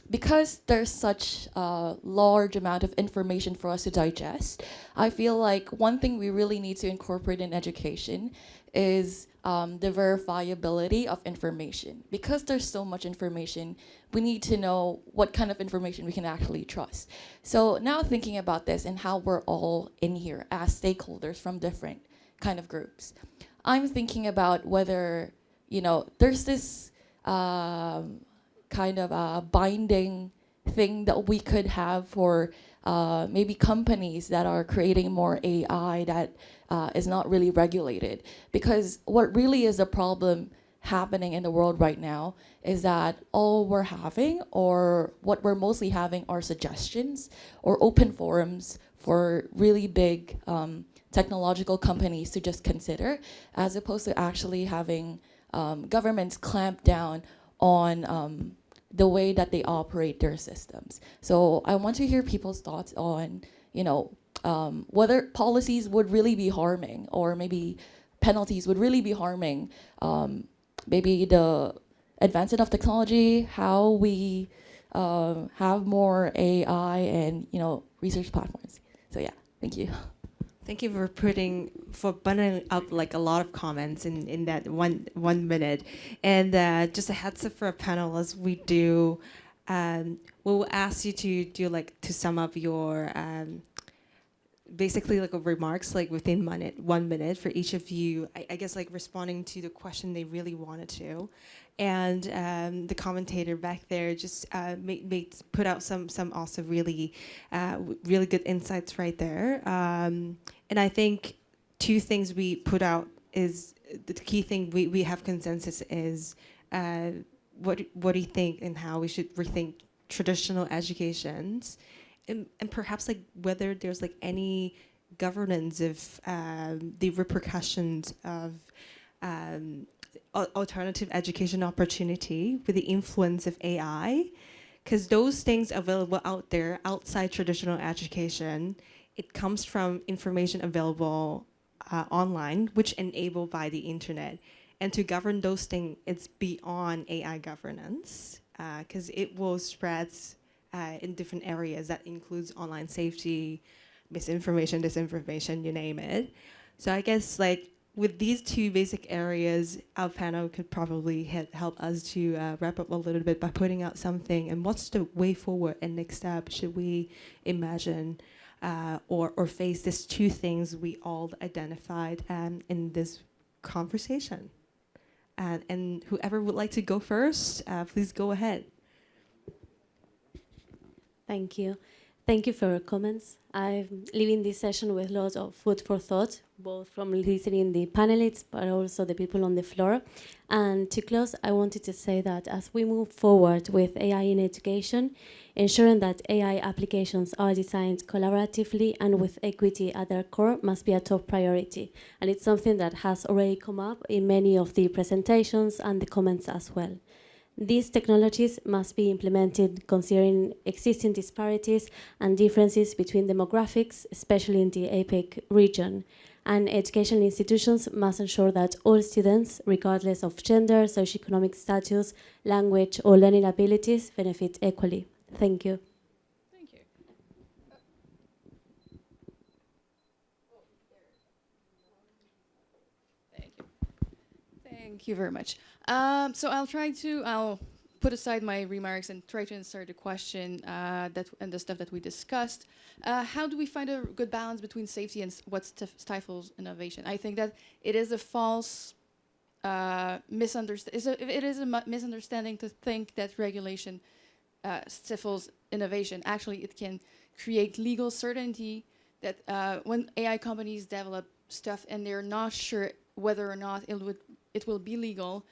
because there's such a large amount of information for us to digest, I feel like one thing we really need to incorporate in education is the verifiability of information. Because there's so much information, we need to know what kind of information we can actually trust. So now thinking about this and how we're all in here as stakeholders from different kind of groups, I'm thinking about whether, you know, there's this kind of a binding thing that we could have for maybe companies that are creating more AI that is not really regulated. Because what really is a problem happening in the world right now is that all we're having, or what we're mostly having, are suggestions or open forums for really big technological companies to just consider, as opposed to actually having governments clamp down on the way that they operate their systems. So I want to hear people's thoughts on, you know, whether policies would really be harming, or maybe penalties would really be harming maybe the advancement of technology, how we have more AI and, you know, research platforms. So yeah, thank you. Thank you for bundling up like a lot of comments in that one minute. And just a heads up for our panelists, we will ask you to do like to sum up your basically like a remarks like within 1 minute for each of you. I guess like responding to the question they really wanted to. And the commentator back there just put out some also really really good insights right there. And I think two things we put out is the key thing we have consensus is what do you think and how we should rethink traditional educations, and perhaps like whether there's like any governance of the repercussions of alternative education opportunity with the influence of AI, because those things available out there outside traditional education, it comes from information available online, which enabled by the internet. And to govern those things, it's beyond AI governance, because it will spread in different areas that includes online safety, misinformation, disinformation, you name it. So I guess like with these two basic areas, our panel could probably help us to wrap up a little bit by putting out something. And what's the way forward and next step should we imagine or face these two things we all identified in this conversation? And whoever would like to go first, please go ahead. Thank you. Thank you for your comments. I'm leaving this session with lots of food for thought, both from listening the panelists, but also the people on the floor. And to close, I wanted to say that as we move forward with AI in education, ensuring that AI applications are designed collaboratively and with equity at their core must be a top priority. And it's something that has already come up in many of the presentations and the comments as well. These technologies must be implemented considering existing disparities and differences between demographics, especially in the APEC region. And educational institutions must ensure that all students, regardless of gender, socioeconomic status, language, or learning abilities, benefit equally. Thank you. Thank you. Thank you. Thank you very much. So I'll put aside my remarks and try to insert a question and the stuff that we discussed. How do we find a good balance between safety and what stifles innovation? I think that it is a false misunderstanding to think that regulation stifles innovation. Actually, it can create legal certainty that when AI companies develop stuff and they're not sure whether or not it will be legal,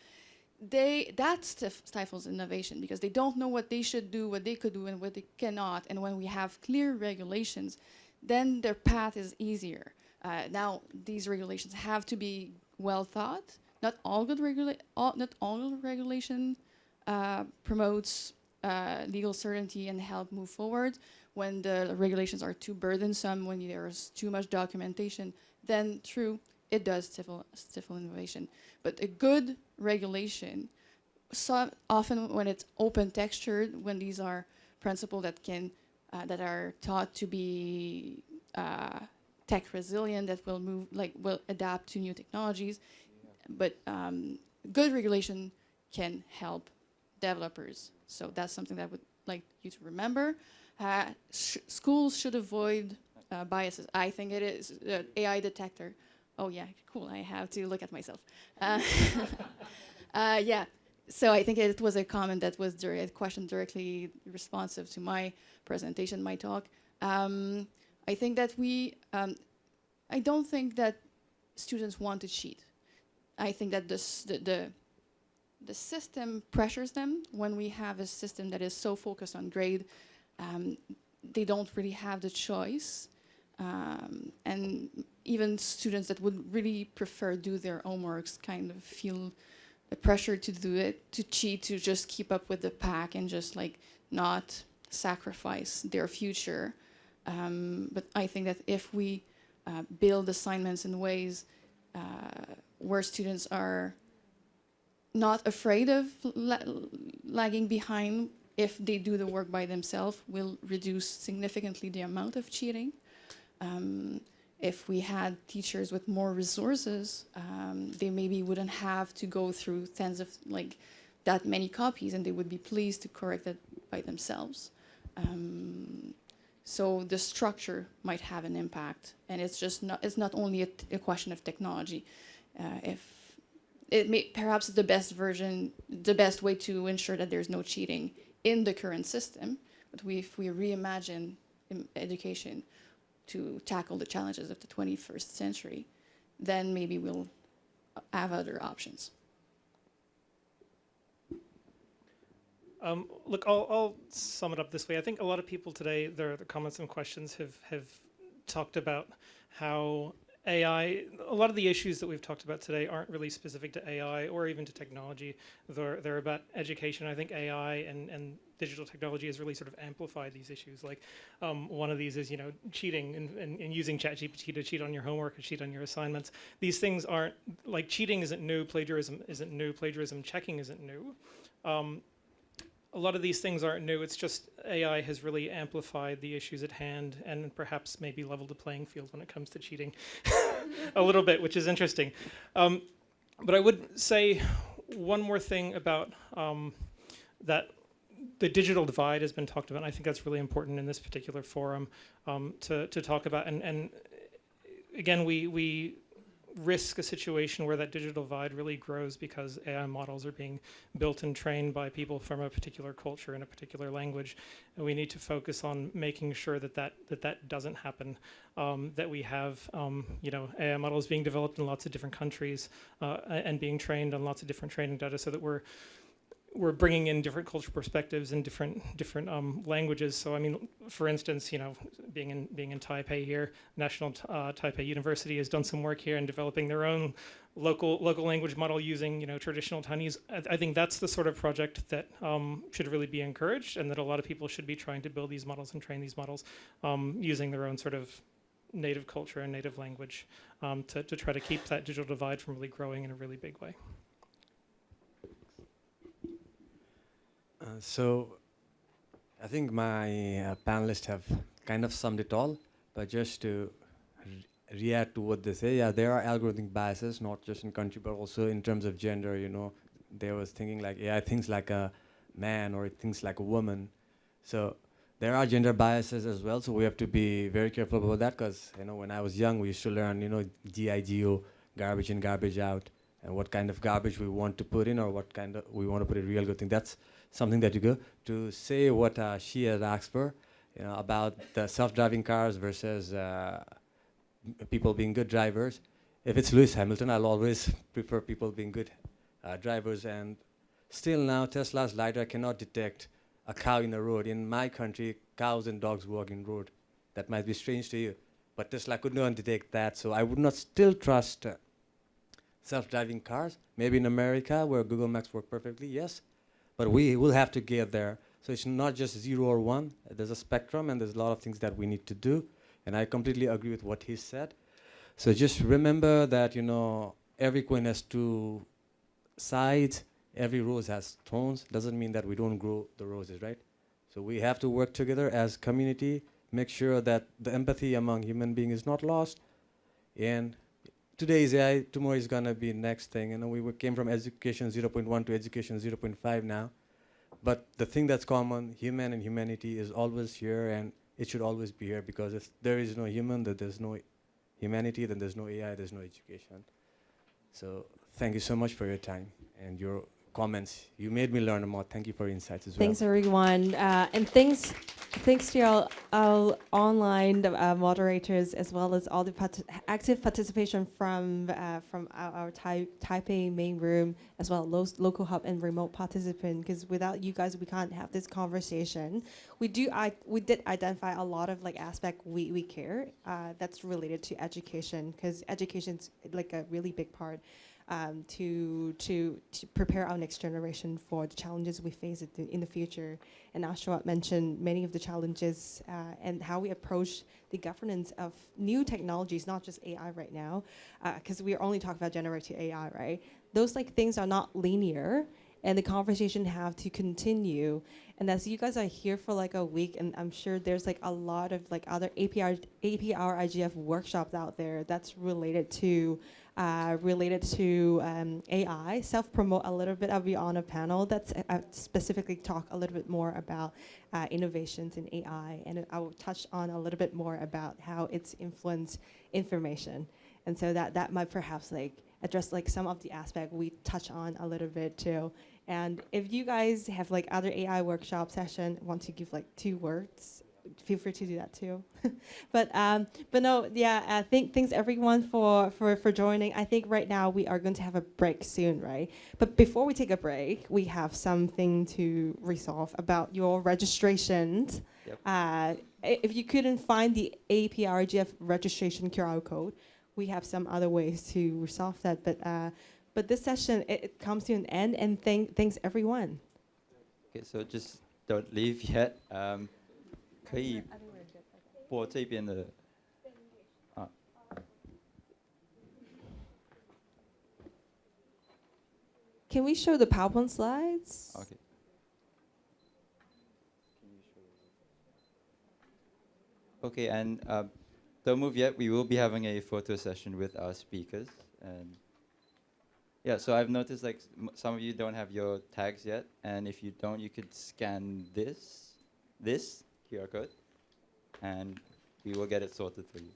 that stifles innovation because they don't know what they should do, what they could do, and what they cannot. And when we have clear regulations, then their path is easier. Now, these regulations have to be well thought. Not all regulation promotes legal certainty and help move forward. When the regulations are too burdensome, when there's too much documentation, then true, it does stifle innovation. But a good regulation, so often when it's open textured, when these are principles that are taught to be tech resilient, that will adapt to new technologies, but good regulation can help developers. So that's something that I would like you to remember. Schools should avoid biases. I think it is AI detector. Oh yeah, cool, I have to look at myself. Yeah, so I think it was a comment that was a question directly responsive to my presentation, my talk. I think that I don't think that students want to cheat. I think that the system pressures them. When we have a system that is so focused on grade, they don't really have the choice. And even students that would really prefer do their homeworks kind of feel the pressure to do it, to cheat, to just keep up with the pack and just like not sacrifice their future. But I think that if we build assignments in ways where students are not afraid of lagging behind, if they do the work by themselves, will reduce significantly the amount of cheating. If we had teachers with more resources, they maybe wouldn't have to go through tens of that many copies, and they would be pleased to correct it by themselves. So the structure might have an impact, and it's not only a question of technology. Perhaps the best way to ensure that there's no cheating in the current system, but if we reimagine education to tackle the challenges of the 21st century, then maybe we'll have other options. Look, I'll sum it up this way. I think a lot of people today, their comments and questions have talked about how AI, a lot of the issues that we've talked about today aren't really specific to AI or even to technology. They're about education. I think AI and digital technology has really sort of amplified these issues. Like one of these is, cheating and using ChatGPT to cheat on your homework or cheat on your assignments. These things aren't, like cheating isn't new, plagiarism isn't new, plagiarism checking isn't new. A lot of these things aren't new. It's just AI has really amplified the issues at hand and perhaps maybe leveled the playing field when it comes to cheating a little bit, which is interesting. But I would say one more thing about that the digital divide has been talked about. And I think that's really important in this particular forum to talk about. And again, we risk a situation where that digital divide really grows because AI models are being built and trained by people from a particular culture and a particular language, and we need to focus on making sure that doesn't happen. That we have AI models being developed in lots of different countries and being trained on lots of different training data, so that we're bringing in different cultural perspectives and different languages. So I mean, for instance, being in Taipei here, National Taipei University has done some work here in developing their own local language model using traditional Chinese. I think that's the sort of project that should really be encouraged, and that a lot of people should be trying to build these models and train these models using their own sort of native culture and native language to try to keep that digital divide from really growing in a really big way. So I think my panelists have kind of summed it all, but just to react to what they say, yeah, there are algorithmic biases, not just in country, but also in terms of gender. They was thinking like AI thinks like a man or it thinks like a woman. So there are gender biases as well, so we have to be very careful about that, because when I was young, we used to learn GIGO, garbage in, garbage out, and what kind of garbage we want to put in or what kind of we want to put in real good thing. That's something that you go to say what she has asked for. about the self-driving cars versus people being good drivers. If it's Lewis Hamilton, I'll always prefer people being good drivers. And still now, Tesla's LiDAR cannot detect a cow in the road. In my country, cows and dogs walk in road. That might be strange to you, but Tesla could not detect that. So I would not still trust self-driving cars. Maybe in America, where Google Maps work perfectly, yes, but we will have to get there. So it's not just 0 or 1. There's a spectrum, and there's a lot of things that we need to do. And I completely agree with what he said. So just remember that, every coin has two sides. Every rose has thorns. Doesn't mean that we don't grow the roses, right? So we have to work together as community, make sure that the empathy among human beings is not lost. And today is AI, tomorrow is gonna be next thing. We came from education 0.1 to education 0.5 now. But the thing that's common, human and humanity, is always here, and it should always be here, because if there is no human, then there's no humanity, then there's no AI, there's no education. So thank you so much for your time and your comments. You made me learn more. Thank you for your insights as well. Thanks, everyone. And thanks to our online moderators, as well as all the active participation from our Taipei main room, as well as local hub and remote participant. Because without you guys, we can't have this conversation. We did identify a lot of aspect we care that's related to education, because education's a really big part. To prepare our next generation for the challenges we face in the future. And Ashwat mentioned many of the challenges and how we approach the governance of new technologies, not just AI right now, because we are only talking about generative AI, right? Those things are not linear, and the conversation have to continue. And as you guys are here for a week, and I'm sure there's a lot of other APR IGF workshops out there that's related to AI. Self-promote a little bit. I'll be on a panel that's specifically talk a little bit more about innovations in AI, and I will touch on a little bit more about how it's influenced information. And so that might perhaps address some of the aspect we touch on a little bit too. And if you guys have other AI workshop session, want to give 2 words, feel free to do that too. but no, yeah. Thanks everyone for joining. I think right now we are going to have a break soon, right? But before we take a break, we have something to resolve about your registrations. Yep. If you couldn't find the APRGF registration QR code, we have some other ways to resolve that. But this session, it comes to an end, and thanks everyone. Okay, so just don't leave yet. 可以播这边的啊。Can we show the PowerPoint slides? Okay. Okay, and don't move yet. We will be having a photo session with our speakers, and yeah. So I've noticed some of you don't have your tags yet, and if you don't, you could scan this QR code, and we will get it sorted for you.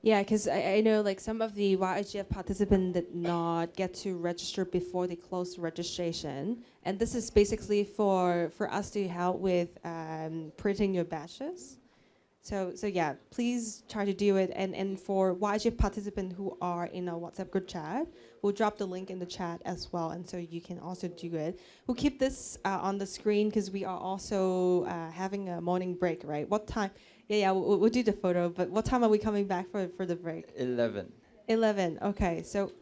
Yeah, because I know some of the yIGF participants did not get to register before they closed registration, and this is basically for us to help with printing your badges. So yeah, please try to do it. And for yIGF participants who are in a WhatsApp group chat, we'll drop the link in the chat as well, and so you can also do it. We'll keep this on the screen because we are also having a morning break, right? What time? Yeah, we'll do the photo, but what time are we coming back for the break? 11. 11, okay. So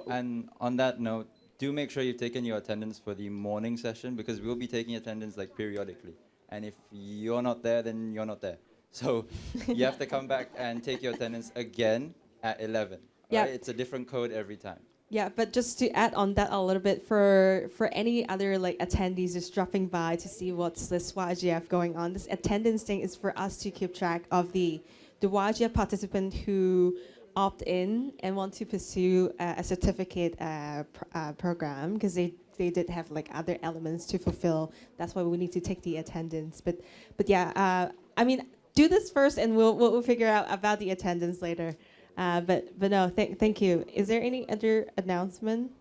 and on that note, do make sure you've taken your attendance for the morning session, because we'll be taking attendance periodically. And if you're not there, then you're not there. So you have to come back and take your attendance again at 11. Yeah. Right? It's a different code every time. Yeah, but just to add on that a little bit, for any other attendees just dropping by to see what's this yIGF going on, this attendance thing is for us to keep track of the yIGF participant who opt in and want to pursue a certificate program, because they did have other elements to fulfill. That's why we need to take the attendance. But yeah, I mean, do this first, and we'll figure out about the attendance later. But no, thank you. Is there any other announcement?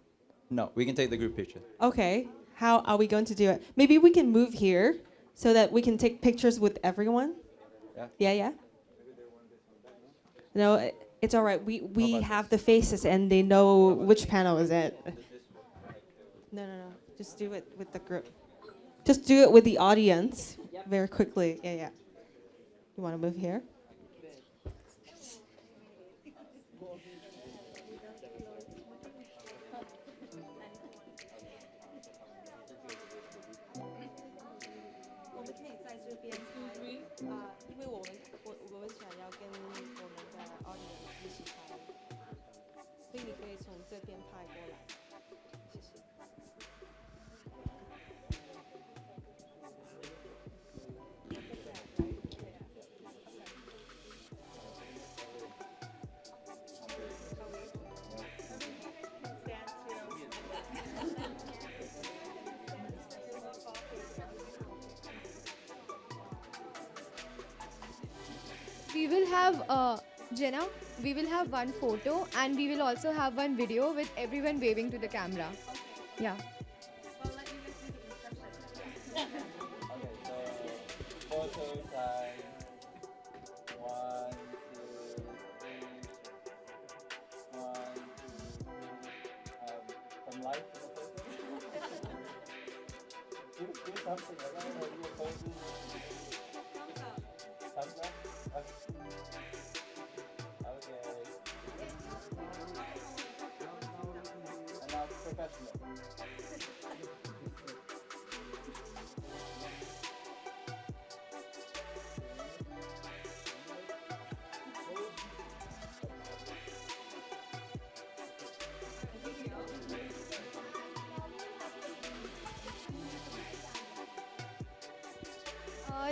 No, we can take the group picture. Okay. how are we going to do it? Maybe we can move here so that we can take pictures with everyone. Yeah. No, it's all right. We have the faces and they know which panel is it. No. Just do it with the group. Just do it with the audience very quickly. Yeah. You want to move here? We will have, Jenna, we will have one photo and we will also have one video with everyone waving to the camera. Yeah. Photo time. 1, 2, 3. 1, 2. Some light in the photo. do something. I don't know. Do a pose. Thumbs up. Okay. And now professional.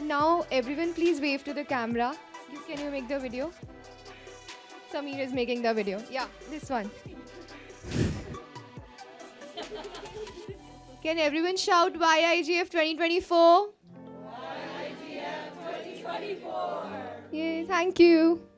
Now everyone please wave to the camera. Can you make the video? Sameer is making the video. Yeah, this one. Can everyone shout yIGF 2024? yIGF 2024! Yeah, thank you.